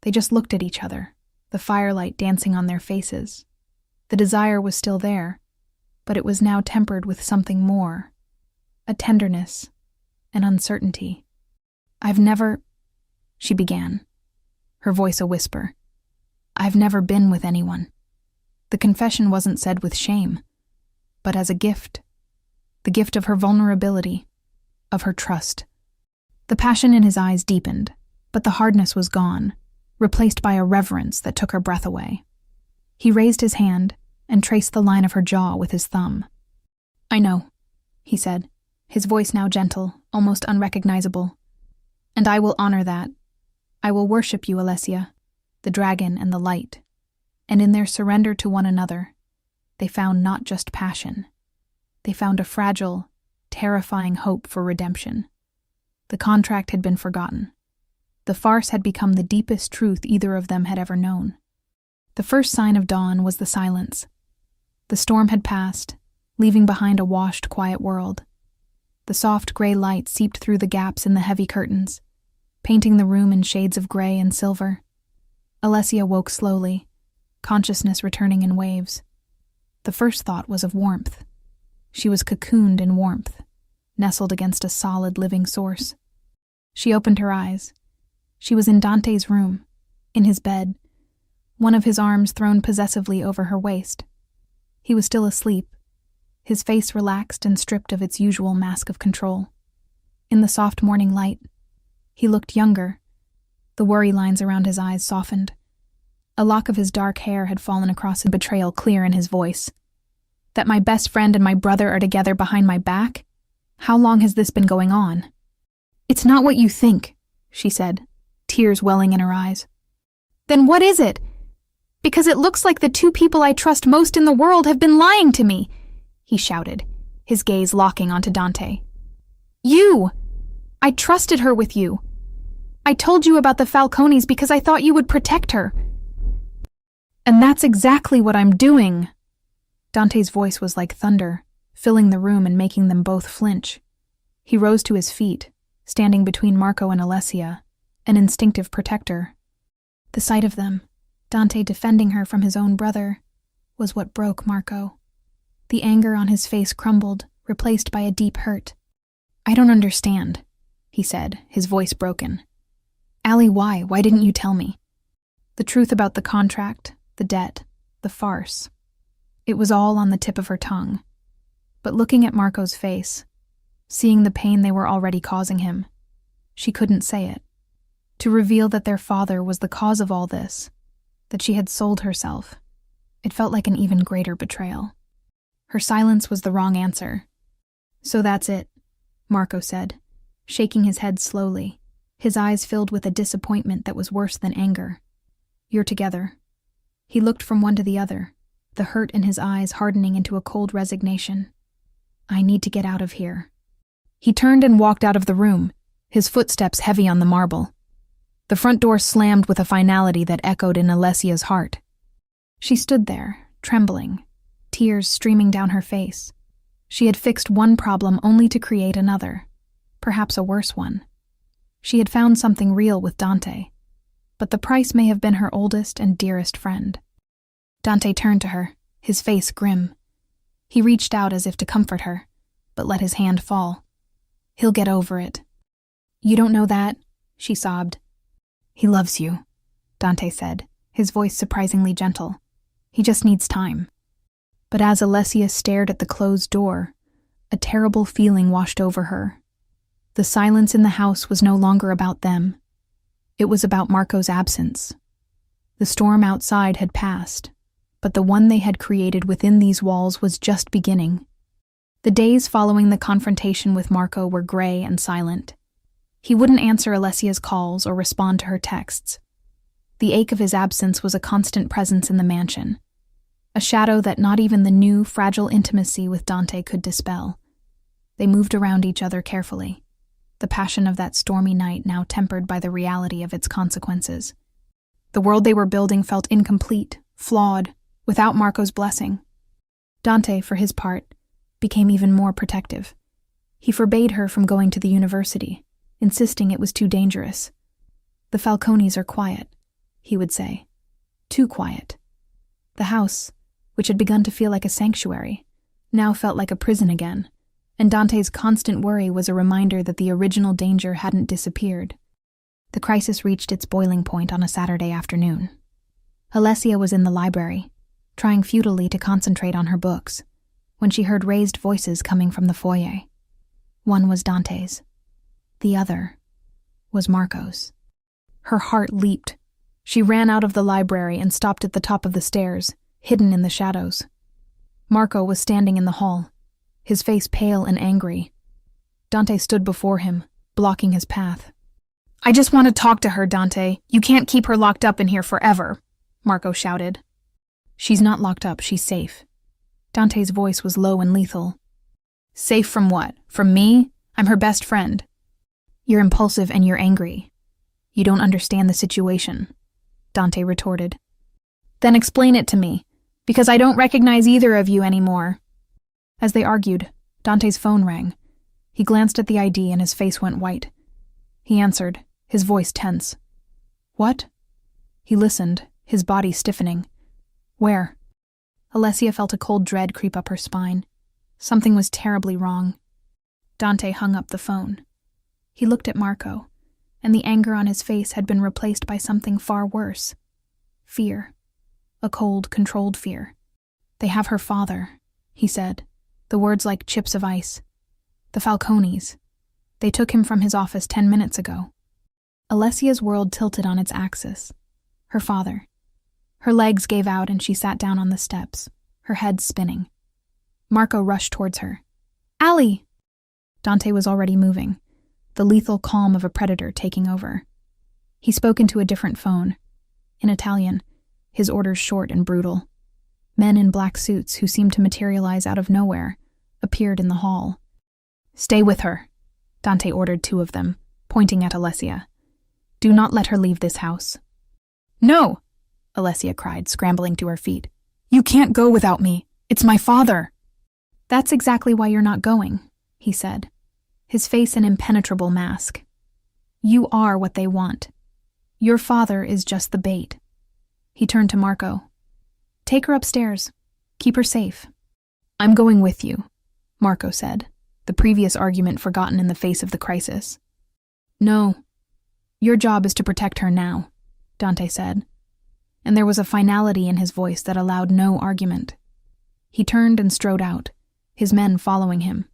they just looked at each other, the firelight dancing on their faces. The desire was still there, but it was now tempered with something more, a tenderness, an uncertainty. "I've never," she began, her voice a whisper. "I've never been with anyone." The confession wasn't said with shame, but as a gift. The gift of her vulnerability, of her trust. The passion in his eyes deepened, but the hardness was gone, replaced by a reverence that took her breath away. He raised his hand and traced the line of her jaw with his thumb. "I know," he said, his voice now gentle, almost unrecognizable. "And I will honor that. I will worship you, Alessia, the dragon and the light." And in their surrender to one another, they found not just passion. They found a fragile, terrifying hope for redemption. The contract had been forgotten. The farce had become the deepest truth either of them had ever known. The first sign of dawn was the silence. The storm had passed, leaving behind a washed, quiet world. The soft gray light seeped through the gaps in the heavy curtains, painting the room in shades of gray and silver. Alessia woke slowly, consciousness returning in waves. The first thought was of warmth. She was cocooned in warmth, nestled against a solid living source. She opened her eyes. She was in Dante's room, in his bed, one of his arms thrown possessively over her waist. He was still asleep, his face relaxed and stripped of its usual mask of control. In the soft morning light, he looked younger. The worry lines around his eyes softened. A lock of his dark hair had fallen across, betrayal clear in his voice. "That my best friend and my brother are together behind my back? How long has this been going on?" "It's not what you think," she said, tears welling in her eyes. "Then what is it? Because it looks like the two people I trust most in the world have been lying to me," he shouted, his gaze locking onto Dante. "You! I trusted her with you. I told you about the Falcones because I thought you would protect her. And that's exactly what I'm doing." Dante's voice was like thunder, filling the room and making them both flinch. He rose to his feet, standing between Marco and Alessia, an instinctive protector. The sight of them, Dante defending her from his own brother, was what broke Marco. The anger on his face crumbled, replaced by a deep hurt. "I don't understand," he said, his voice broken. "Allie, why? Why didn't you tell me?" The truth about the contract, the debt, the farce. It was all on the tip of her tongue. But looking at Marco's face, seeing the pain they were already causing him, she couldn't say it. To reveal that their father was the cause of all this, that she had sold herself, it felt like an even greater betrayal. Her silence was the wrong answer. So that's it, Marco said, shaking his head slowly, his eyes filled with a disappointment that was worse than anger. You're together. He looked from one to the other, the hurt in his eyes hardening into a cold resignation. I need to get out of here. He turned and walked out of the room, his footsteps heavy on the marble. The front door slammed with a finality that echoed in Alessia's heart. She stood there, trembling, tears streaming down her face. She had fixed one problem only to create another, perhaps a worse one. She had found something real with Dante, but the price may have been her oldest and dearest friend. Dante turned to her, his face grim. He reached out as if to comfort her, but let his hand fall. He'll get over it. You don't know that, she sobbed. He loves you, Dante said, his voice surprisingly gentle. He just needs time. But as Alessia stared at the closed door, a terrible feeling washed over her. The silence in the house was no longer about them. It was about Marco's absence. The storm outside had passed, but the one they had created within these walls was just beginning. The days following the confrontation with Marco were gray and silent. He wouldn't answer Alessia's calls or respond to her texts. The ache of his absence was a constant presence in the mansion, a shadow that not even the new, fragile intimacy with Dante could dispel. They moved around each other carefully, the passion of that stormy night now tempered by the reality of its consequences. The world they were building felt incomplete, flawed, without Marco's blessing. Dante, for his part, became even more protective. He forbade her from going to the university, insisting it was too dangerous. The Falcones are quiet, he would say. Too quiet. The house, which had begun to feel like a sanctuary, now felt like a prison again, and Dante's constant worry was a reminder that the original danger hadn't disappeared. The crisis reached its boiling point on a Saturday afternoon. Alessia was in the library, trying futilely to concentrate on her books, when she heard raised voices coming from the foyer. One was Dante's. The other was Marco's. Her heart leaped. She ran out of the library and stopped at the top of the stairs, hidden in the shadows. Marco was standing in the hall, his face pale and angry. Dante stood before him, blocking his path. I just want to talk to her, Dante. You can't keep her locked up in here forever, Marco shouted. She's not locked up, she's safe. Dante's voice was low and lethal. Safe from what? From me? I'm her best friend. You're impulsive and you're angry. You don't understand the situation, Dante retorted. Then explain it to me, because I don't recognize either of you anymore. As they argued, Dante's phone rang. He glanced at the ID and his face went white. He answered, his voice tense. What? He listened, his body stiffening. Where? Alessia felt a cold dread creep up her spine. Something was terribly wrong. Dante hung up the phone. He looked at Marco, and the anger on his face had been replaced by something far worse. Fear. A cold, controlled fear. They have her father, he said, the words like chips of ice. The Falcones. They took him from his office 10 minutes ago. Alessia's world tilted on its axis. Her father. Her legs gave out and she sat down on the steps, her head spinning. Marco rushed towards her. Allie! Dante was already moving, the lethal calm of a predator taking over. He spoke into a different phone. In Italian, his orders short and brutal. Men in black suits who seemed to materialize out of nowhere appeared in the hall. Stay with her, Dante ordered 2 of them, pointing at Alessia. Do not let her leave this house. No, Alessia cried, scrambling to her feet. You can't go without me. It's my father. That's exactly why you're not going, he said, his face an impenetrable mask. You are what they want. Your father is just the bait. He turned to Marco. Take her upstairs. Keep her safe. I'm going with you, Marco said, the previous argument forgotten in the face of the crisis. No. Your job is to protect her now, Dante said, and there was a finality in his voice that allowed no argument. He turned and strode out, his men following him.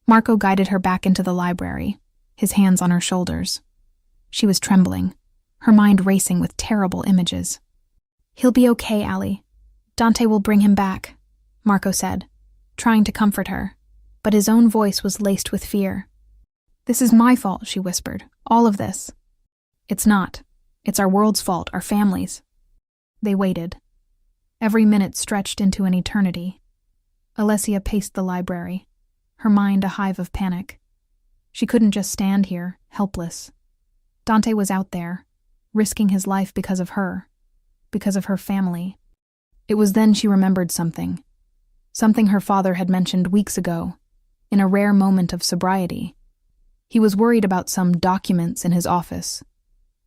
Marco guided her back into the library, his hands on her shoulders. She was trembling, her mind racing with terrible images. He'll be okay, Allie. Dante will bring him back, Marco said, trying to comfort her. but his own voice was laced with fear. "This is my fault," she whispered. "All of this." "It's not. It's our world's fault, our family's." They waited. Every minute stretched into an eternity. Alessia paced the library, her mind a hive of panic. She couldn't just stand here, helpless. Dante was out there, risking his life because of her family. It was then she remembered something her father had mentioned weeks ago, in a rare moment of sobriety. He was worried about some documents in his office,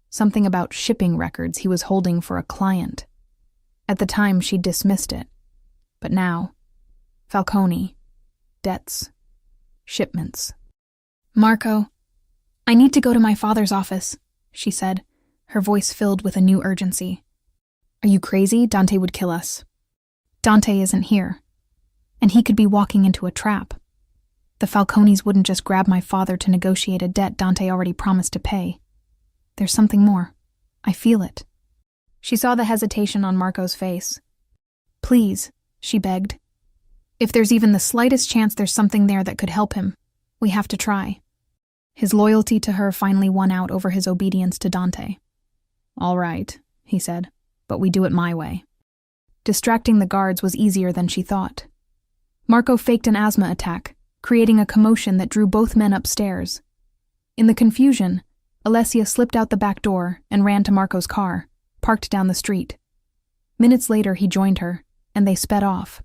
something about shipping records he was holding for a client. At the time, she dismissed it. But now, Falcone, debts, shipments. "Marco, I need to go to my father's office," she said, her voice filled with a new urgency. "Are you crazy? Dante would kill us." "Dante isn't here, and he could be walking into a trap. The Falcones wouldn't just grab my father to negotiate a debt Dante already promised to pay. There's something more. I feel it." She saw the hesitation on Marco's face. "Please," she begged. "If there's even the slightest chance there's something there that could help him, we have to try." His loyalty to her finally won out over his obedience to Dante. "All right," he said, "but we do it my way." Distracting the guards was easier than she thought. Marco faked an asthma attack, creating a commotion that drew both men upstairs. In the confusion, Alessia slipped out the back door and ran to Marco's car, parked down the street. Minutes later, he joined her, and they sped off.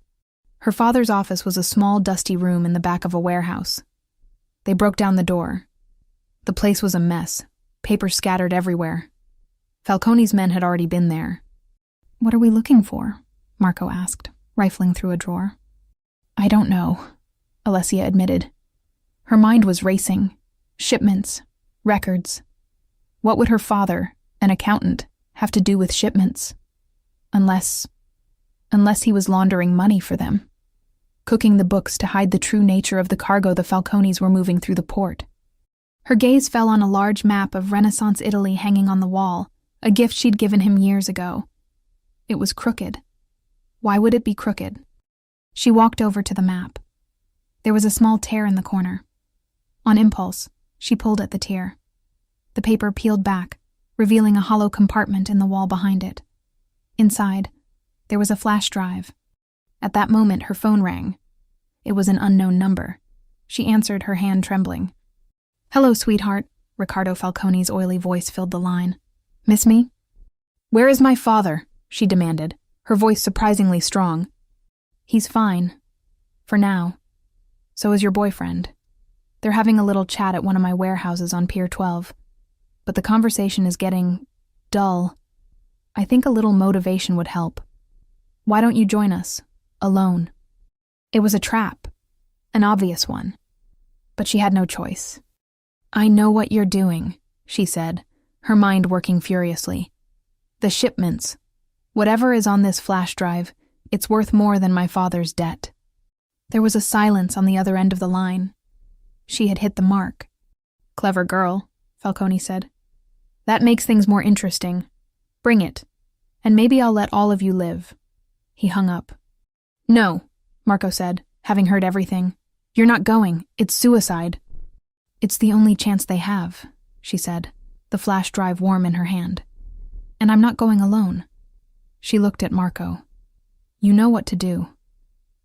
Her father's office was a small, dusty room in the back of a warehouse. They broke down the door. The place was a mess, papers scattered everywhere. Falcone's men had already been there. "What are we looking for?" Marco asked, rifling through a drawer. "I don't know," Alessia admitted. Her mind was racing. Shipments, records. What would her father, an accountant, have to do with shipments? Unless he was laundering money for them, cooking the books to hide the true nature of the cargo the Falcones were moving through the port. Her gaze fell on a large map of Renaissance Italy hanging on the wall, a gift she'd given him years ago. It was crooked. Why would it be crooked? She walked over to the map. There was a small tear in the corner. On impulse, she pulled at the tear. The paper peeled back, revealing a hollow compartment in the wall behind it. Inside, there was a flash drive. At that moment, her phone rang. It was an unknown number. She answered, her hand trembling. "Hello, sweetheart," Riccardo Falcone's oily voice filled the line. "Miss me?" "Where is my father?" she demanded, her voice surprisingly strong. "He's fine. For now. So is your boyfriend. They're having a little chat at one of my warehouses on Pier 12. But the conversation is getting dull. I think a little motivation would help. Why don't you join us? Alone." It was a trap. An obvious one. But she had no choice. "I know what you're doing," she said, her mind working furiously. "The shipments. Whatever is on this flash drive, it's worth more than my father's debt." There was a silence on the other end of the line. She had hit the mark. "Clever girl," Falcone said. "That makes things more interesting. Bring it, and maybe I'll let all of you live." He hung up. "No," Marco said, having heard everything. "You're not going. It's suicide." "It's the only chance they have," she said, the flash drive warm in her hand. "And I'm not going alone." She looked at Marco. "You know what to do.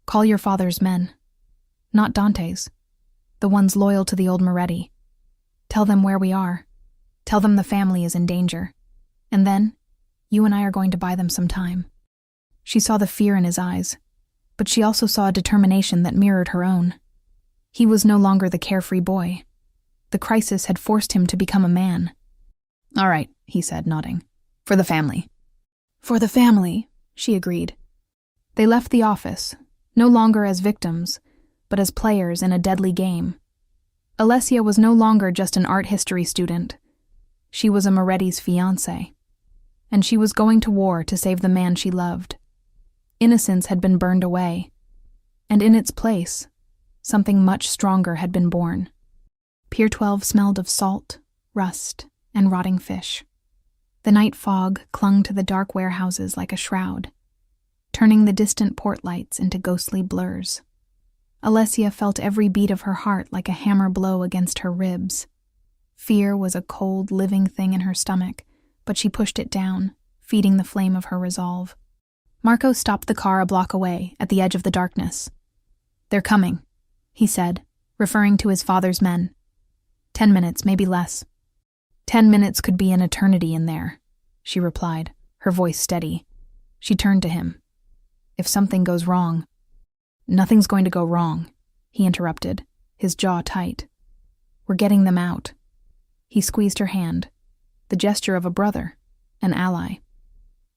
Call your father's men. Not Dante's. The ones loyal to the old Moretti. Tell them where we are. Tell them the family is in danger. And then, you and I are going to buy them some time." She saw the fear in his eyes, but she also saw a determination that mirrored her own. He was no longer the carefree boy. The crisis had forced him to become a man. "All right," he said, nodding. "For the family." "For the family," she agreed. They left the office, no longer as victims, but as players in a deadly game. Alessia was no longer just an art history student. She was a Moretti's fiancé. And she was going to war to save the man she loved. Innocence had been burned away. And in its place, something much stronger had been born. Pier 12 smelled of salt, rust, and rotting fish. The night fog clung to the dark warehouses like a shroud, turning the distant port lights into ghostly blurs. Alessia felt every beat of her heart like a hammer blow against her ribs. Fear was a cold, living thing in her stomach, but she pushed it down, feeding the flame of her resolve. Marco stopped the car a block away, at the edge of the darkness. "They're coming," he said, referring to his father's men. 10 minutes, maybe less." 10 minutes could be an eternity in there," she replied, her voice steady. She turned to him. "If something goes wrong—" "Nothing's going to go wrong," he interrupted, his jaw tight. "We're getting them out." He squeezed her hand, the gesture of a brother, an ally.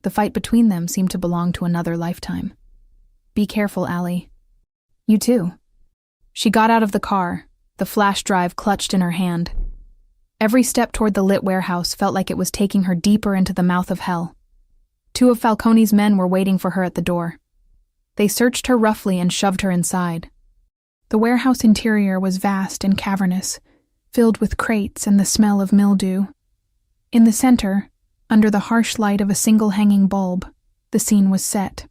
The fight between them seemed to belong to another lifetime. "Be careful, Allie." "You too." She got out of the car, the flash drive clutched in her hand. Every step toward the lit warehouse felt like it was taking her deeper into the mouth of hell. 2 of Falcone's men were waiting for her at the door. They searched her roughly and shoved her inside. The warehouse interior was vast and cavernous, filled with crates and the smell of mildew. In the center, under the harsh light of a single hanging bulb, the scene was set.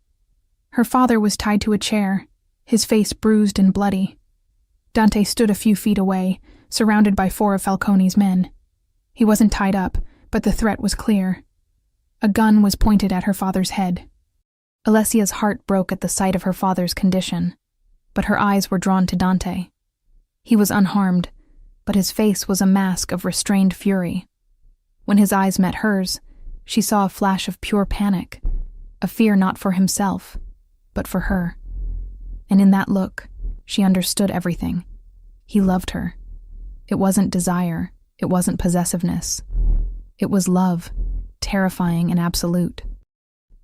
Her father was tied to a chair, his face bruised and bloody. Dante stood a few feet away, surrounded by 4 of Falcone's men. He wasn't tied up, but the threat was clear. A gun was pointed at her father's head. Alessia's heart broke at the sight of her father's condition, but her eyes were drawn to Dante. He was unharmed, but his face was a mask of restrained fury. When his eyes met hers, she saw a flash of pure panic, a fear not for himself, but for her. And in that look, she understood everything. He loved her. It wasn't desire, it wasn't possessiveness. It was love, terrifying and absolute.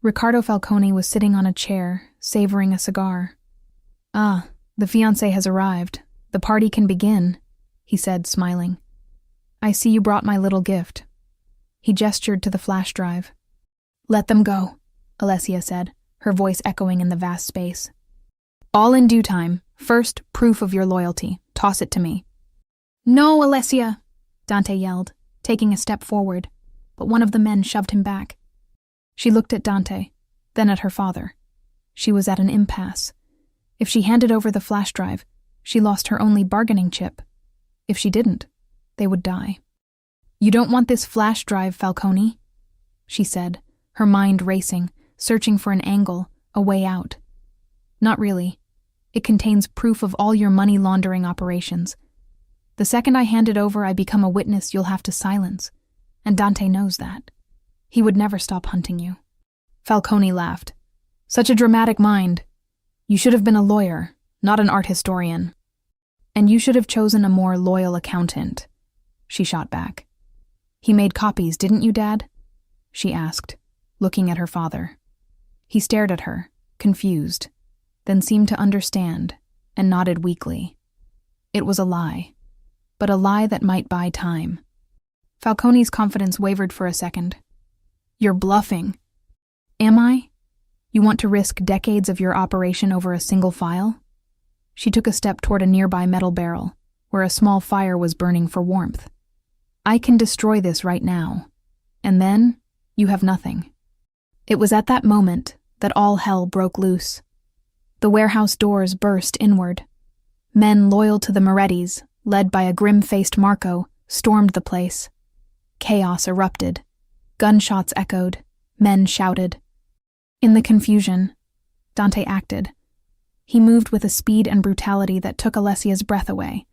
Riccardo Falcone was sitting on a chair, savoring a cigar. "Ah, the fiancé has arrived. The party can begin," he said, smiling. "I see you brought my little gift." He gestured to the flash drive. "Let them go," Alessia said, her voice echoing in the vast space. "All in due time. First, proof of your loyalty. Toss it to me." "No, Alessia!" Dante yelled, taking a step forward, but one of the men shoved him back. She looked at Dante, then at her father. She was at an impasse. If she handed over the flash drive, she lost her only bargaining chip. If she didn't, they would die. "You don't want this flash drive, Falcone," she said, her mind racing, searching for an angle, a way out. "Not really. It contains proof of all your money laundering operations. The second I hand it over, I become a witness you'll have to silence, and Dante knows that. He would never stop hunting you." Falcone laughed. "Such a dramatic mind. You should have been a lawyer, not an art historian. And you should have chosen a more loyal accountant," she shot back. "He made copies, didn't you, Dad?" she asked, looking at her father. He stared at her, confused, then seemed to understand, and nodded weakly. It was a lie, but a lie that might buy time. Falcone's confidence wavered for a second. "You're bluffing." "Am I? You want to risk decades of your operation over a single file?" She took a step toward a nearby metal barrel, where a small fire was burning for warmth. "I can destroy this right now, and then you have nothing." It was at that moment that all hell broke loose. The warehouse doors burst inward. Men loyal to the Morettis, led by a grim-faced Marco, stormed the place. Chaos erupted. Gunshots echoed. Men shouted. In the confusion, Dante acted. He moved with a speed and brutality that took Alessia's breath away.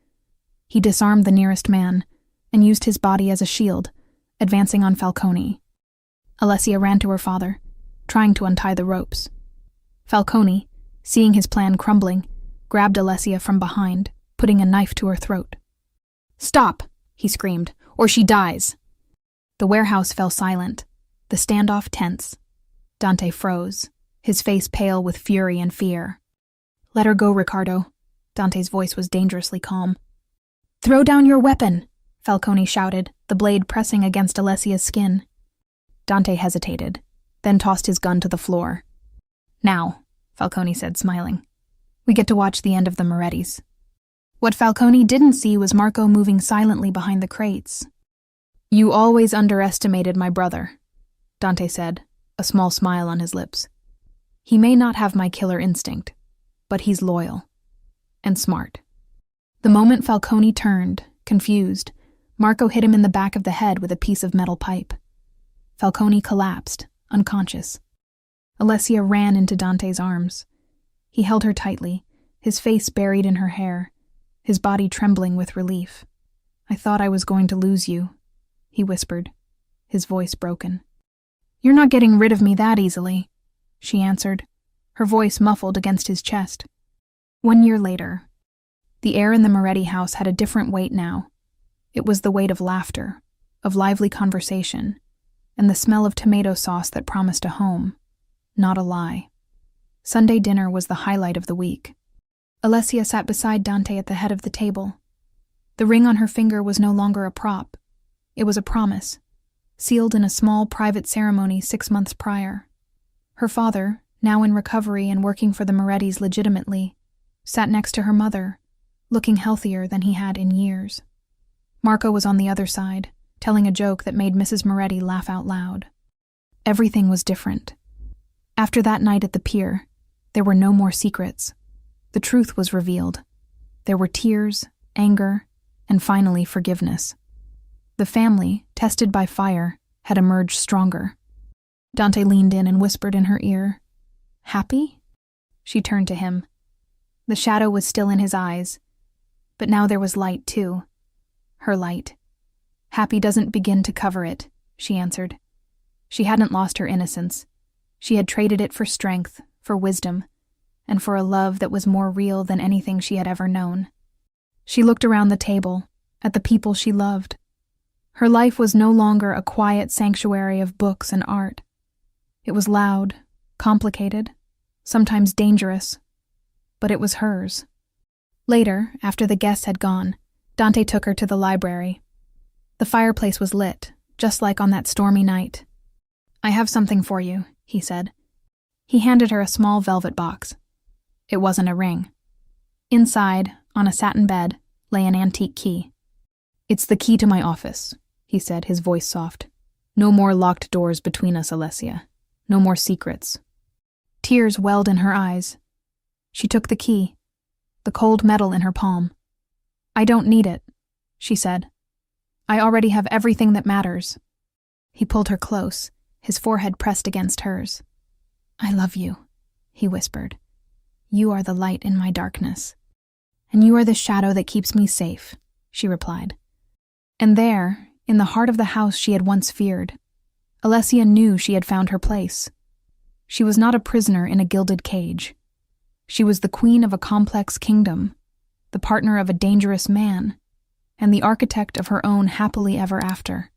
He disarmed the nearest man and used his body as a shield, advancing on Falcone. Alessia ran to her father, trying to untie the ropes. Falcone, seeing his plan crumbling, grabbed Alessia from behind, putting a knife to her throat. "Stop!" he screamed, "or she dies!" The warehouse fell silent, the standoff tense. Dante froze, his face pale with fury and fear. "Let her go, Riccardo." Dante's voice was dangerously calm. "Throw down your weapon!" Falcone shouted, the blade pressing against Alessia's skin. Dante hesitated, then tossed his gun to the floor. "Now," Falcone said, smiling, "we get to watch the end of the Morettis." What Falcone didn't see was Marco moving silently behind the crates. "You always underestimated my brother," Dante said, a small smile on his lips. "He may not have my killer instinct, but he's loyal. and smart. The moment Falcone turned, confused, Marco hit him in the back of the head with a piece of metal pipe. Falcone collapsed, unconscious. Alessia ran into Dante's arms. He held her tightly, his face buried in her hair, his body trembling with relief. "I thought I was going to lose you," he whispered, his voice broken. "You're not getting rid of me that easily," she answered, her voice muffled against his chest. 1 year later. The air in the Moretti house had a different weight now. It was the weight of laughter, of lively conversation, and the smell of tomato sauce that promised a home, not a lie. Sunday dinner was the highlight of the week. Alessia sat beside Dante at the head of the table. The ring on her finger was no longer a prop. It was a promise, sealed in a small private ceremony 6 months prior. Her father, now in recovery and working for the Morettis legitimately, sat next to her mother, looking healthier than he had in years. Marco was on the other side, telling a joke that made Mrs. Moretti laugh out loud. Everything was different. After that night at the pier, there were no more secrets. The truth was revealed. There were tears, anger, and finally forgiveness. The family, tested by fire, had emerged stronger. Dante leaned in and whispered in her ear, "Happy?" She turned to him. The shadow was still in his eyes, but now there was light too. Her light. "Happy doesn't begin to cover it," she answered. She hadn't lost her innocence. She had traded it for strength, for wisdom, and for a love that was more real than anything she had ever known. She looked around the table, at the people she loved. Her life was no longer a quiet sanctuary of books and art. It was loud, complicated, sometimes dangerous, but it was hers. Later, after the guests had gone, Dante took her to the library. The fireplace was lit, just like on that stormy night. "I have something for you," he said. He handed her a small velvet box. It wasn't a ring. Inside, on a satin bed, lay an antique key. "It's the key to my office," he said, his voice soft. "No more locked doors between us, Alessia. No more secrets." Tears welled in her eyes. She took the key, the cold metal in her palm. "I don't need it," she said. "I already have everything that matters." He pulled her close, his forehead pressed against hers. "I love you," he whispered. "You are the light in my darkness." "And you are the shadow that keeps me safe," she replied. And there, in the heart of the house she had once feared, Alessia knew she had found her place. She was not a prisoner in a gilded cage. She was the queen of a complex kingdom, the partner of a dangerous man, and the architect of her own happily ever after.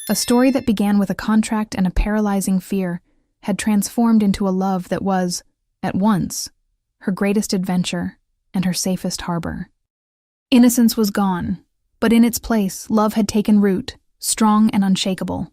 A story that began with a contract and a paralyzing fear had transformed into a love that was, at once, her greatest adventure and her safest harbor. Innocence was gone, but in its place, love had taken root, strong and unshakable.